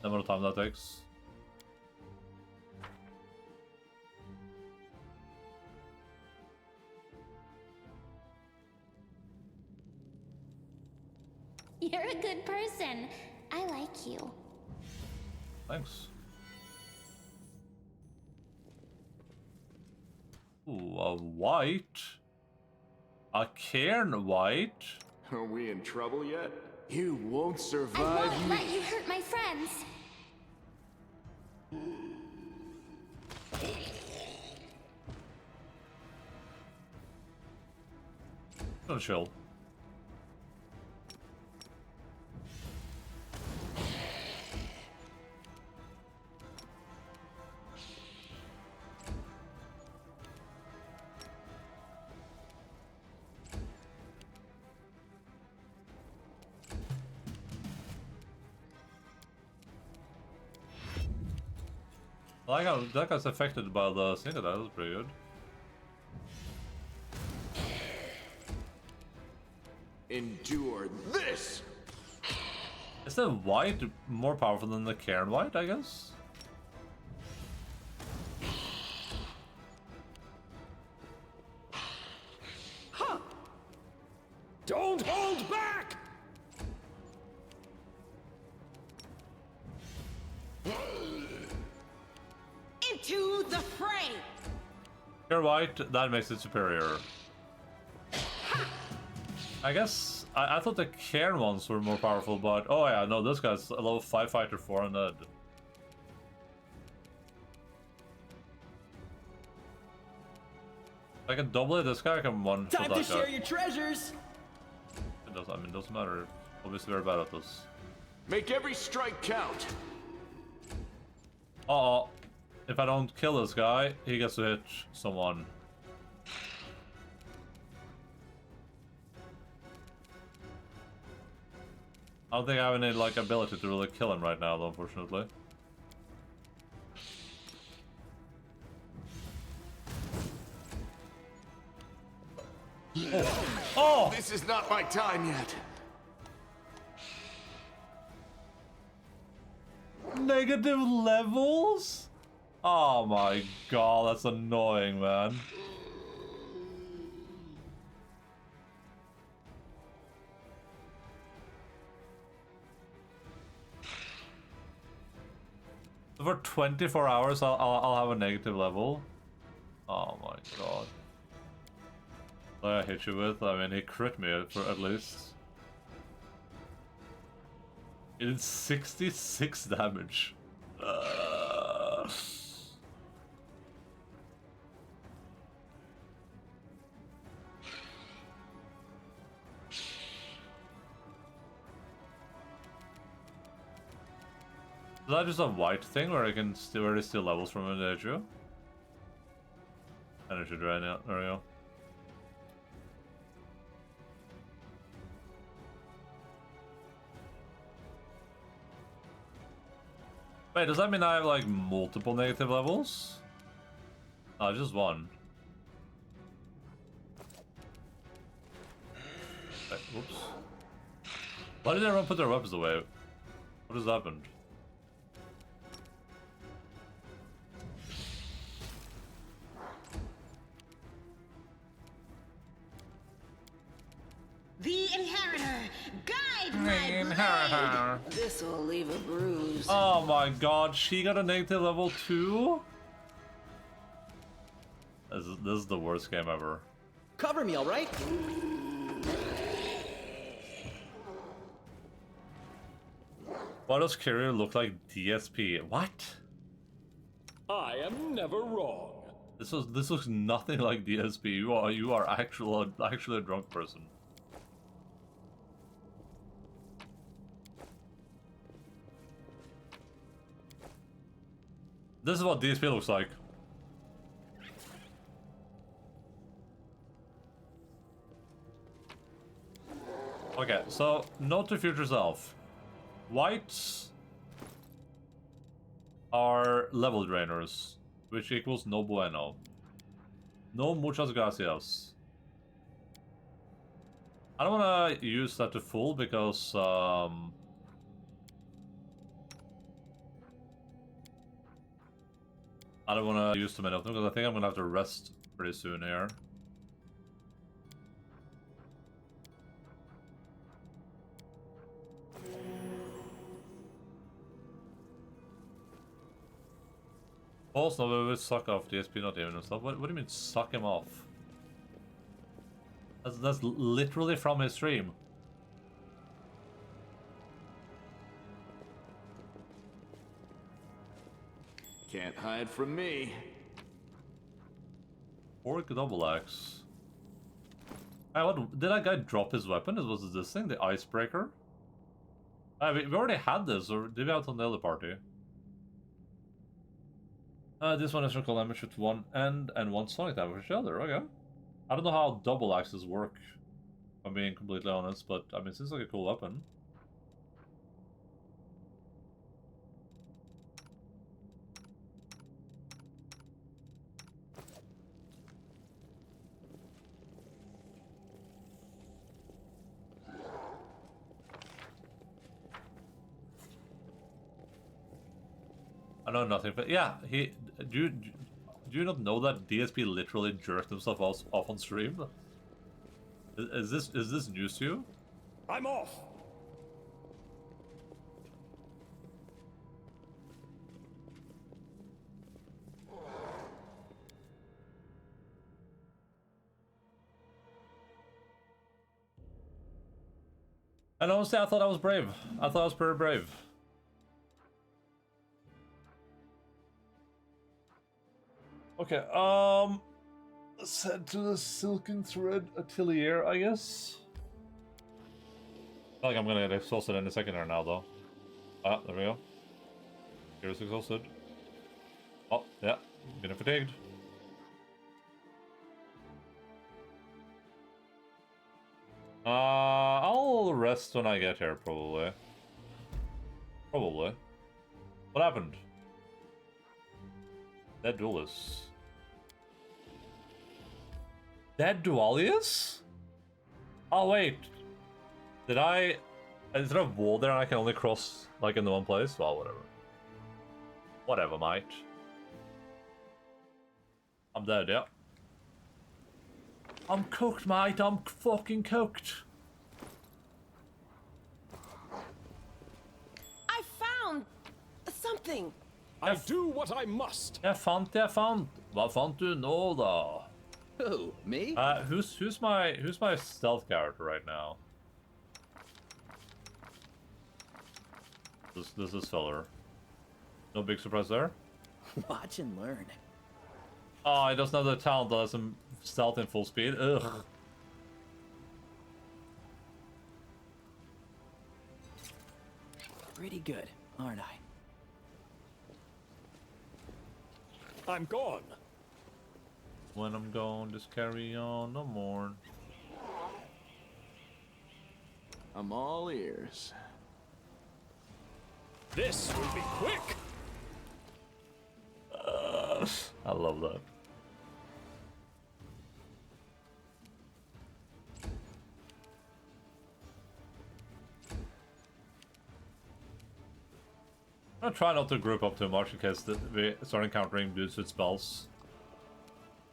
the amount of time that takes. You're a good person. I like you. Thanks. Ooh, a white. A cairn white. Are we in trouble yet? You won't I survive won't me. let you hurt my friends. Don't chill. I like how that guy's affected by the thing. That was pretty good. Endure this! Is the white more powerful than the cairn white, I guess? Don't hold back! Into the fray. Cairn white, that makes it superior. I guess I thought the cairn ones were more powerful, but oh yeah, no, this guy's a level 5 fighter 400. I can double it, this guy can one shot Time that to guy. share your treasures. It doesn't matter. Obviously we're bad at this. Make every strike count. Uh-oh. If I don't kill this guy, he gets to hit someone. I don't think I have any like ability to really kill him right now, though, unfortunately. Oh. Oh! This is not my time yet. Negative levels? Oh my god, that's annoying, man. For 24 hours, I'll have a negative level. Oh my god. What did I hit you with? I mean, he crit me for at least. It did 66 damage. Is that just a white thing, or I can still where it steal levels from an Edgeo? Energy drain, yeah, there we go. Wait, does that mean I have like multiple negative levels? No, just one. Wait, whoops. Why did everyone put their weapons away? What has happened? The Inheritor, guide my blade. This'll leave a bruise. Oh my god, she got a negative level too? This is the worst game ever. Cover me, all right? Why does Carrier look like DSP? What? I am never wrong. This looks nothing like DSP. You are actually a drunk person. This is what DSP looks like. Okay, so note to future self. Whites are level drainers, which equals no bueno. No muchas gracias. I don't want to use that to full because I don't want to use too many of them because I think I'm going to have to rest pretty soon here. Also, we will suck off DSP not even and stuff. What do you mean suck him off? That's literally from his stream. Can't hide from me. Orc double axe. Hey, what did that guy drop his weapon? Was this thing the icebreaker? We already had this, or did we have it on the other party? This one is critical damage with one end and one sonic damage with the other. Okay. I don't know how double axes work, if I'm being completely honest, but I mean, it seems like a cool weapon. I know nothing, but yeah, do you not know that DSP literally jerked himself off on stream? Is this news to you? I'm off. And honestly, I thought I was brave. I thought I was pretty brave. Okay, let's head to the Silken Thread Atelier, I guess. I feel like I'm gonna get exhausted in a second here now, though. Ah, there we go. Here's exhausted. Oh, yeah, getting fatigued. I'll rest when I get here, probably. Probably. What happened? Dead Duelist. Dead Dualius? Oh wait, did I? Is there a wall there and I can only cross like in the one place? Well, whatever. Whatever, mate. I'm dead, yeah. I'm cooked, mate. I'm fucking cooked. I found something. I do what I must. Jeg fant. Hva fant du nå, da? Who? Me? Who's my stealth character right now? This is feller. No big surprise there. Watch and learn. Oh, he doesn't have the talent that has him stealth in full speed. Ugh. Pretty good, aren't I? I'm gone. When I'm gone, just carry on no more. I'm all ears. This will be quick. I love that. I'm gonna try not to group up too much in case we start encountering dudes with spells.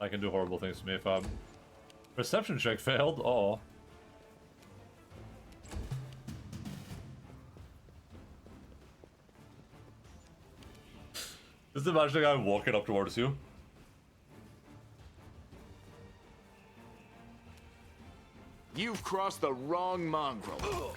I can do horrible things to me if I'm... Perception check failed? Oh. Just imagine a guy walking up towards you. You've crossed the wrong mongrel.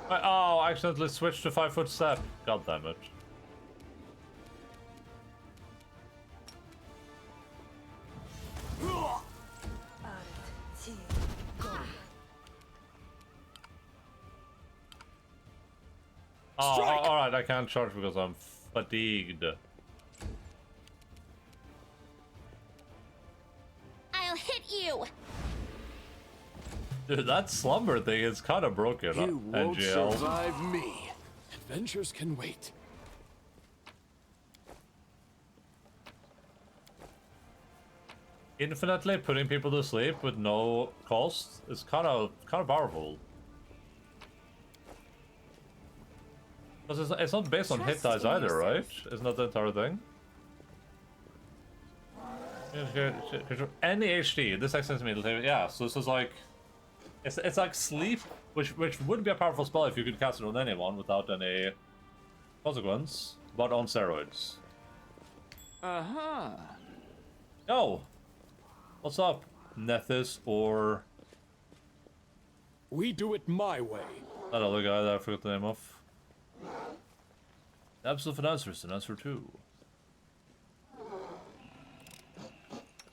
Oh, I accidentally switched to 5-foot step. God damn it. Oh, alright, I can't charge because I'm fatigued. I'll hit you. Dude, that slumber thing is kind of broken. You won't NGL. survive me. Adventures can wait. Infinitely putting people to sleep with no cost is kind of powerful. Because it's not based on hit dice either, right? Isn't that the entire thing? Any HD, this extends immediately. Yeah, so this is like, it's like sleep, which would be a powerful spell if you could cast it on anyone without any consequence, but on steroids. Yo, what's up, Nethys or We do it my way. that other guy that I forgot the name of? Absolute answers and answer 2.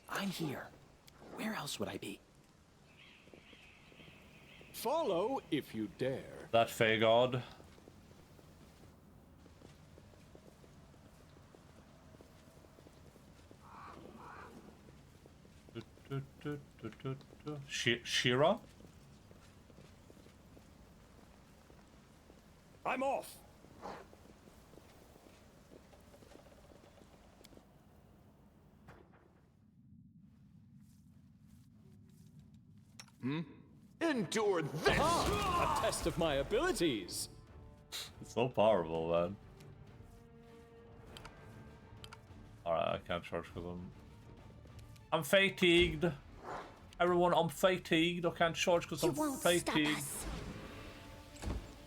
I'm here. Where else would I be? Follow if you dare. That Fey God. Shira? I'm off. Endure this! A test of my abilities. It's so powerful, man. Alright, I can't charge because I'm fatigued. Everyone, I'm fatigued. I can't charge because You I'm won't stop fatigued. us.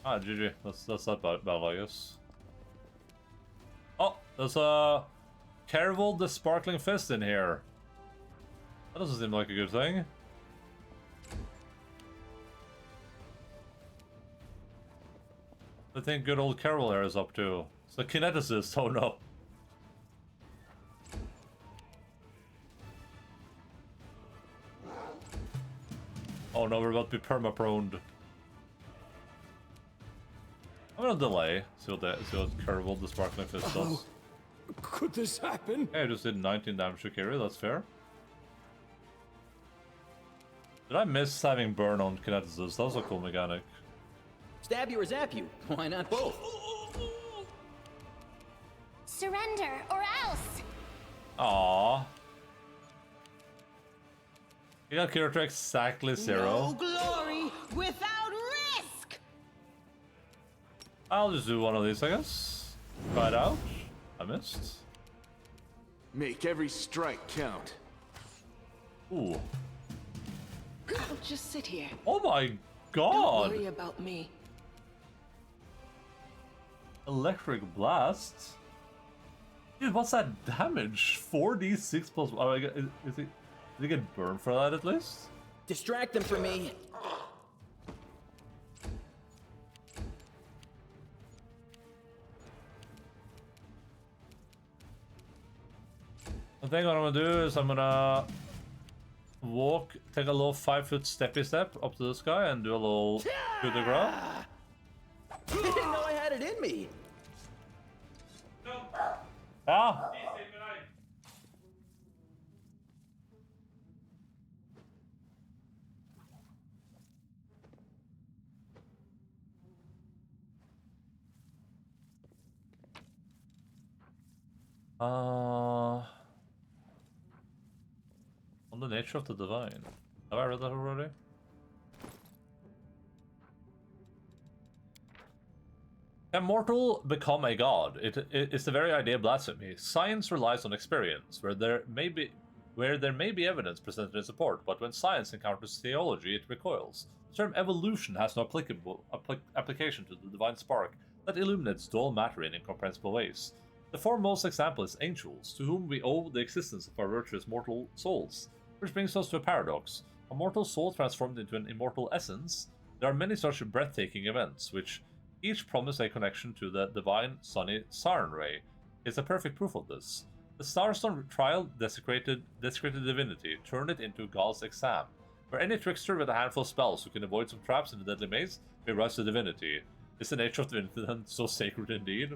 Ah, GG. That's that battle, I guess. Oh, there's a Caravel the Sparkling Fist in here. That doesn't seem like a good thing. I think good old Caravel here is up to. It's the kineticist, oh no. Oh no, we're about to be perma-proned. I'm gonna delay, see what Caravel the Sparkling Fist does. Could this happen? Hey, I just did 19 damage to carry, that's fair. Did I miss having burn on kineticists? That was a cool mechanic. Stab you or zap you? Why not both? Surrender or else. Aww. You got character exactly 0. No glory without risk. I'll just do one of these, I guess. Try it out. I missed. Make every strike count. Ooh. I'll just sit here. Oh my Don't god! worry about me. Electric blast? Dude, what's that damage? 4d6 plus... Oh my god, is it... Did he get burned for that at least? Distract them from me. I think what I'm gonna do is I'm gonna walk, take a little 5-foot steppy step up to this guy and do a little coup de grace. I didn't know I had it in me. Ah! On the nature of the divine. Have I read that already? Can mortal become a god? It's the very idea of blasphemy. Science relies on experience, where there may be evidence presented in support, but when science encounters theology, it recoils. The term evolution has no application to the divine spark that illuminates dull matter in incomprehensible ways. The foremost example is angels, to whom we owe the existence of our virtuous mortal souls. Which brings us to a paradox. A mortal soul transformed into an immortal essence. There are many such breathtaking events, which each promise a connection to the divine sunny siren ray. It's a perfect proof of this. The Starstone trial desecrated divinity, turned it into God's exam, where any trickster with a handful of spells who can avoid some traps in the deadly maze may rise to divinity. Is the nature of divinity then so sacred indeed?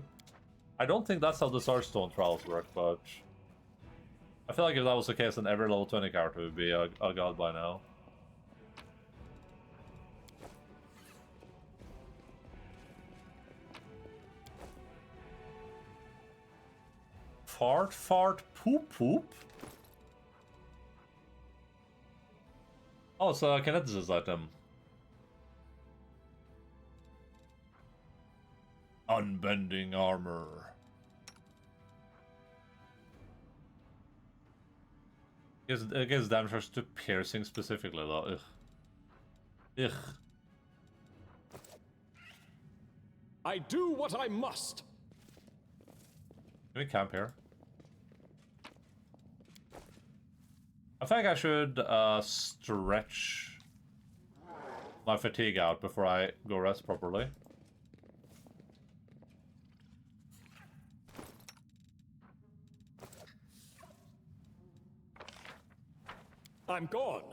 I don't think that's how the Starstone trials work, but I feel like if that was the case, then every level 20 character would be a god by now. Fart, fart, poop, poop? Oh, it's a kineticist item. Unbending armor. It gives damage to piercing specifically though. Ugh. Ugh. I do what I must. Can we camp here? I think I should stretch my fatigue out before I go rest properly. I'm gone.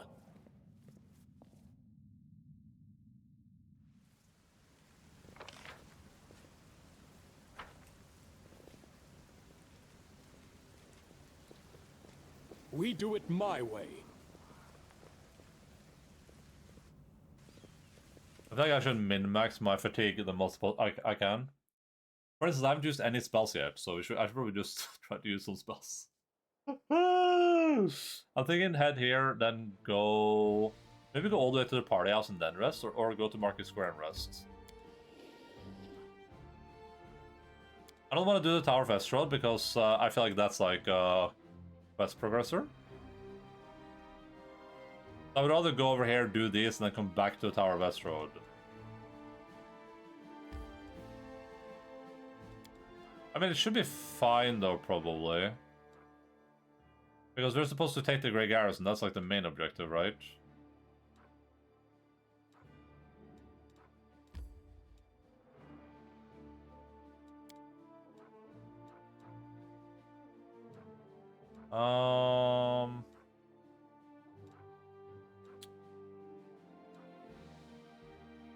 We do it my way. I think I should min-max my fatigue the most I can. For instance, I haven't used any spells yet, so I should probably just try to use some spells. I'm thinking head here, then go... Maybe go all the way to the party house and then rest, or go to Market Square and rest. I don't want to do the Tower of Estrad because I feel like that's like quest progressor. I would rather go over here, do this, and then come back to the Tower of Estrad. I mean, it should be fine though, probably. Because we're supposed to take the Grey Garrison, that's like the main objective, right?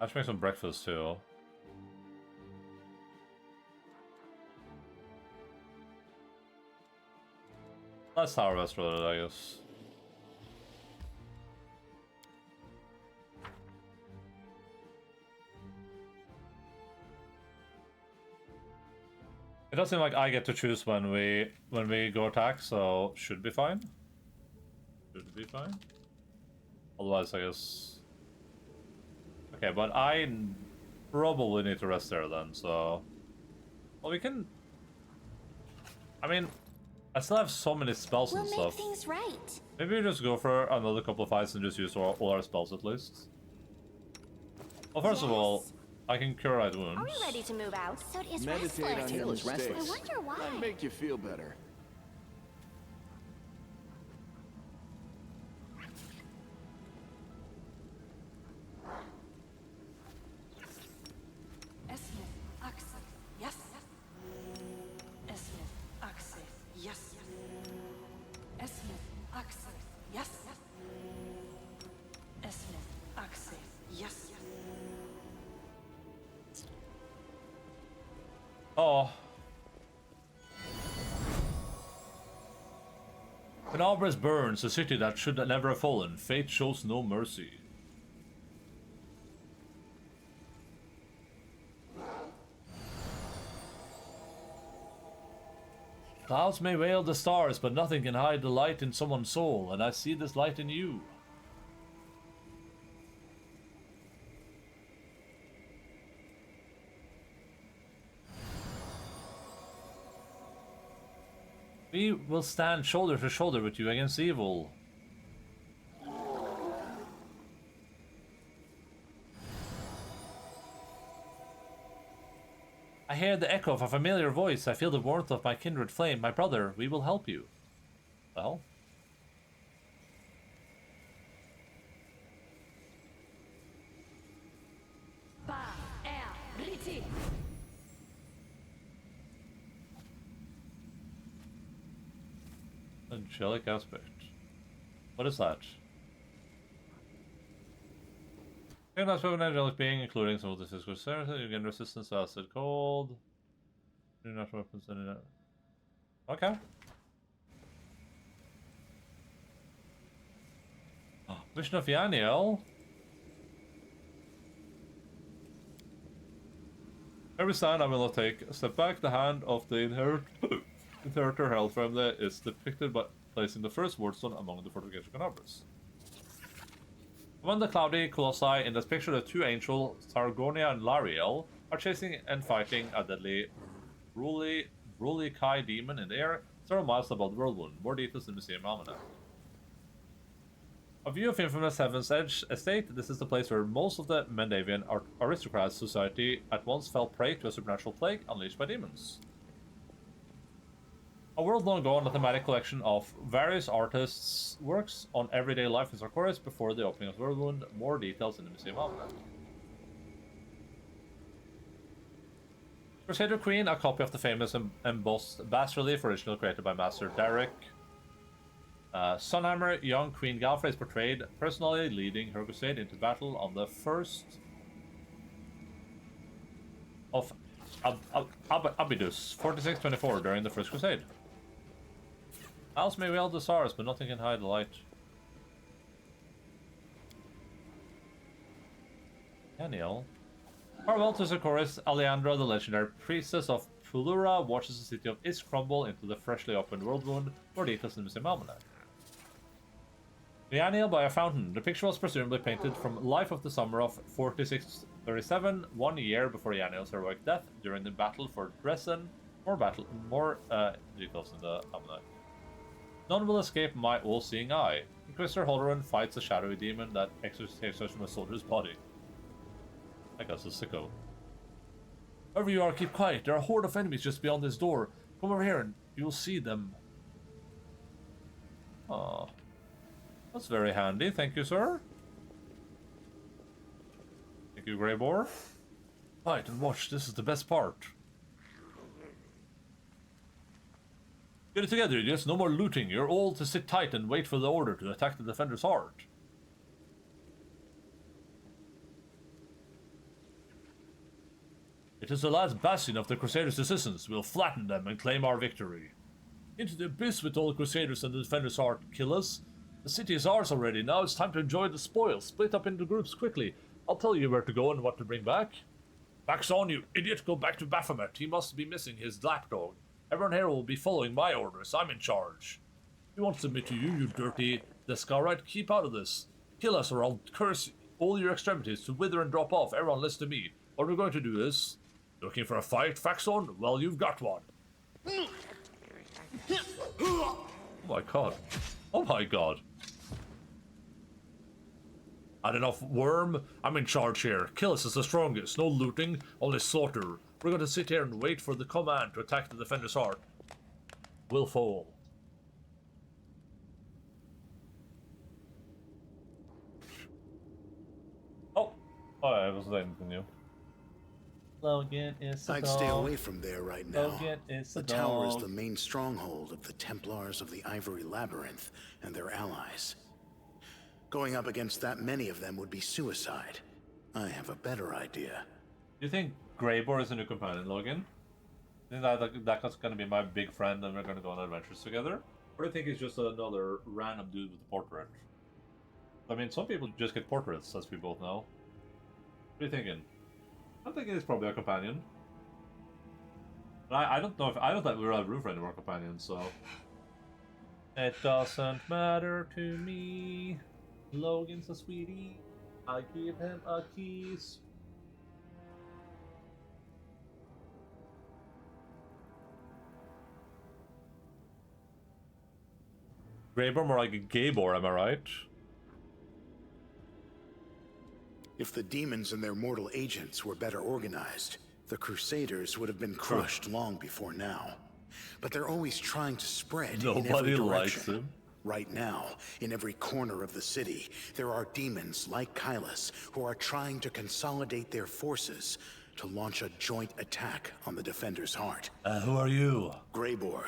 I should make some breakfast too. Let's Tower of Estrad, I guess. It does seem like I get to choose when we go attack, so should be fine. Should be fine. Otherwise, I guess. Okay, but I probably need to rest there then. So, well, we can. I mean, I still have so many spells and We'll stuff. make things right. Maybe we just go for another couple of fights and just use all our spells at least. Well, first of all, I can cure right wounds. Are we ready to move out? So is Meditate restless. on your Tail is restless. mistakes. I wonder why. Might make you feel better. Oh. Penabres burns, a city that should never have fallen. Fate shows no mercy. Clouds may veil the stars, but nothing can hide the light in someone's soul, and I see this light in you. We will stand shoulder to shoulder with you against evil. I hear the echo of a familiar voice. I feel the warmth of my kindred flame. My brother, we will help you. Well? Angelic aspect. What is that? Recognize from an angelic being, including some of the physical services. You gain resistance to acid cold. Do not weapons any. Okay. Oh, Vision of Yaniel. Every stand I will not take. Step back. The hand of the inheritor held firmly is depicted by placing the first wordstone among the fortification canopers. Among the cloudy colossi in this picture, the two angels, Targonia and Lariel, are chasing and fighting a deadly Brulee Kai demon in the air, several miles above the Whirlwind. More details in the Museum Almanac. A view of infamous Heaven's Edge estate. This is the place where most of the Mendavian aristocrats' society at once fell prey to a supernatural plague unleashed by demons. A world long ago, a thematic collection of various artists' works on everyday life in Sarkoris before the opening of the Whirlwind. More details in the Museum Almanac. Crusader Queen, a copy of the famous embossed bas-relief originally created by Master Derek. Sunhammer, young Queen Galfrey is portrayed personally leading her crusade into battle on the 1st of Abidus, 4624, during the First Crusade. House may veil the stars, but nothing can hide the light. Daniel. Farewell to Sarkoris. Aleandra, the legendary priestess of Pulura, watches the city of Is crumble into the freshly opened Whirlwind. More details in the Museum Almanac. Daniel by a fountain. The picture was presumably painted from life of the summer of 4637, 1 year before Yaniel's heroic death during the battle for Dresden. More details in the almanac. None will escape my all-seeing eye. Inquisitor Holleran fights a shadowy demon that exercises from a soldier's body. That guy's a sicko. Wherever you are, keep quiet. There are a horde of enemies just beyond this door. Come over here and you will see them. Ah, that's very handy. Thank you, sir. Thank you, Grey Boar. Fight and watch. This is the best part. Get it together, idiots. No more looting. You're all to sit tight and wait for the order to attack the defender's heart. It is the last bastion of the Crusaders' resistance. We'll flatten them and claim our victory. Into the abyss with all the Crusaders and the defender's heart. Kill us. The city is ours already. Now it's time to enjoy the spoils. Split up into groups quickly. I'll tell you where to go and what to bring back. Vaxon, you idiot, go back to Baphomet. He must be missing his lapdog. Everyone here will be following my orders. I'm in charge. He won't submit to you, you dirty Descarite. Keep out of this. Kill us or I'll curse all your extremities to wither and drop off. Everyone listen to me. What we're going to do is... Looking for a fight, Vaxon? Well, you've got one. Oh my god. Oh my god. Had enough, worm? I'm in charge here. Killis is the strongest. No looting, only slaughter. We're going to sit here and wait for the command to attack the defender's heart. We'll fall. Oh, I was waiting for you. Logan is the I'd dog. stay away from there right now. Logan is The the tower is dog. the main stronghold of the Templars of the Ivory Labyrinth and their allies. Going up against that many of them would be suicide. I have a better idea. Do you think Greybor is a new companion, Logan? Do you think that's gonna be my big friend and we're gonna go on adventures together? Or do you think he's just another random dude with a portrait? I mean, some people just get portraits, as we both know. What are you thinking? I'm thinking he's probably a companion. But I don't know if I don't think we really have room for any more companions, so it doesn't matter to me. Logan's a sweetie. I give him a kiss. Greybor more like a Gaybor, am I right? If the demons and their mortal agents were better organized, the Crusaders would have been crushed long before now. But they're always trying to spread in every Nobody direction. likes him. Right now, in every corner of the city, there are demons like Kylus who are trying to consolidate their forces to launch a joint attack on the Defender's heart. Who are you? Greybor.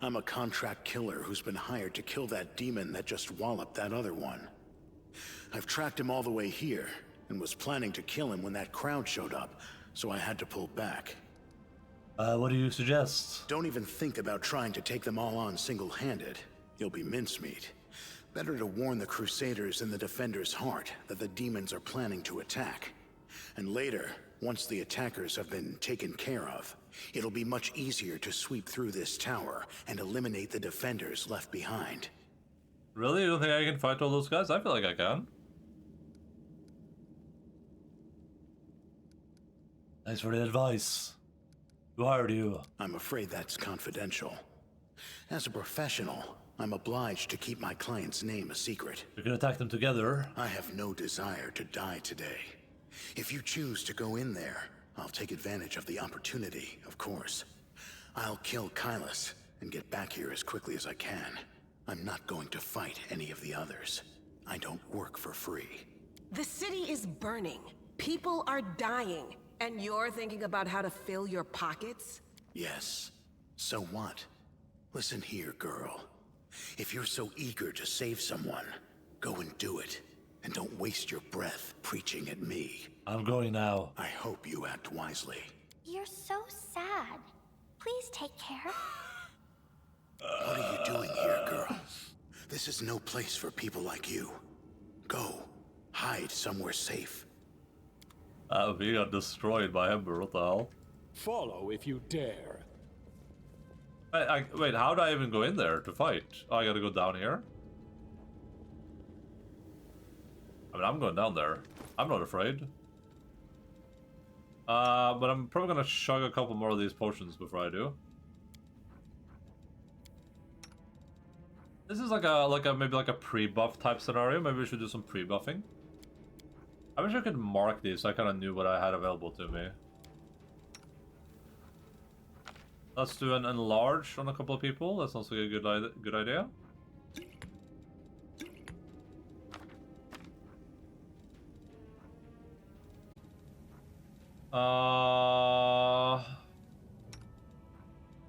I'm a contract killer who's been hired to kill that demon that just walloped that other one. I've tracked him all the way here, and was planning to kill him when that crowd showed up, so I had to pull back. What do you suggest? Don't even think about trying to take them all on single-handed. You'll be mincemeat. Better to warn the Crusaders in the Defender's heart that the demons are planning to attack. And later, once the attackers have been taken care of, it'll be much easier to sweep through this tower and eliminate the Defenders left behind. Really? You don't think I can fight all those guys? I feel like I can. Thanks for the advice. Who hired you? I'm afraid that's confidential. As a professional, I'm obliged to keep my client's name a secret. We can attack them together. I have no desire to die today. If you choose to go in there, I'll take advantage of the opportunity, of course. I'll kill Kylus and get back here as quickly as I can. I'm not going to fight any of the others. I don't work for free. The city is burning. People are dying. And you're thinking about how to fill your pockets? Yes. So what? Listen here, girl. If you're so eager to save someone, go and do it. And don't waste your breath preaching at me. I'm going now. I hope you act wisely. You're so sad. Please take care. What are you doing here, girl? This is no place for people like you. Go. Hide somewhere safe. We got destroyed by Ember, what the hell? Follow if you dare. Wait, how do I even go in there to fight? Oh, I gotta go down here? I mean, I'm going down there. I'm not afraid. But I'm probably gonna chug a couple more of these potions before I do. This is like a maybe like a pre-buff type scenario. Maybe we should do some pre-buffing. I wish I could mark these so I kind of knew what I had available to me. Let's do an enlarge on a couple of people. That's also a good idea.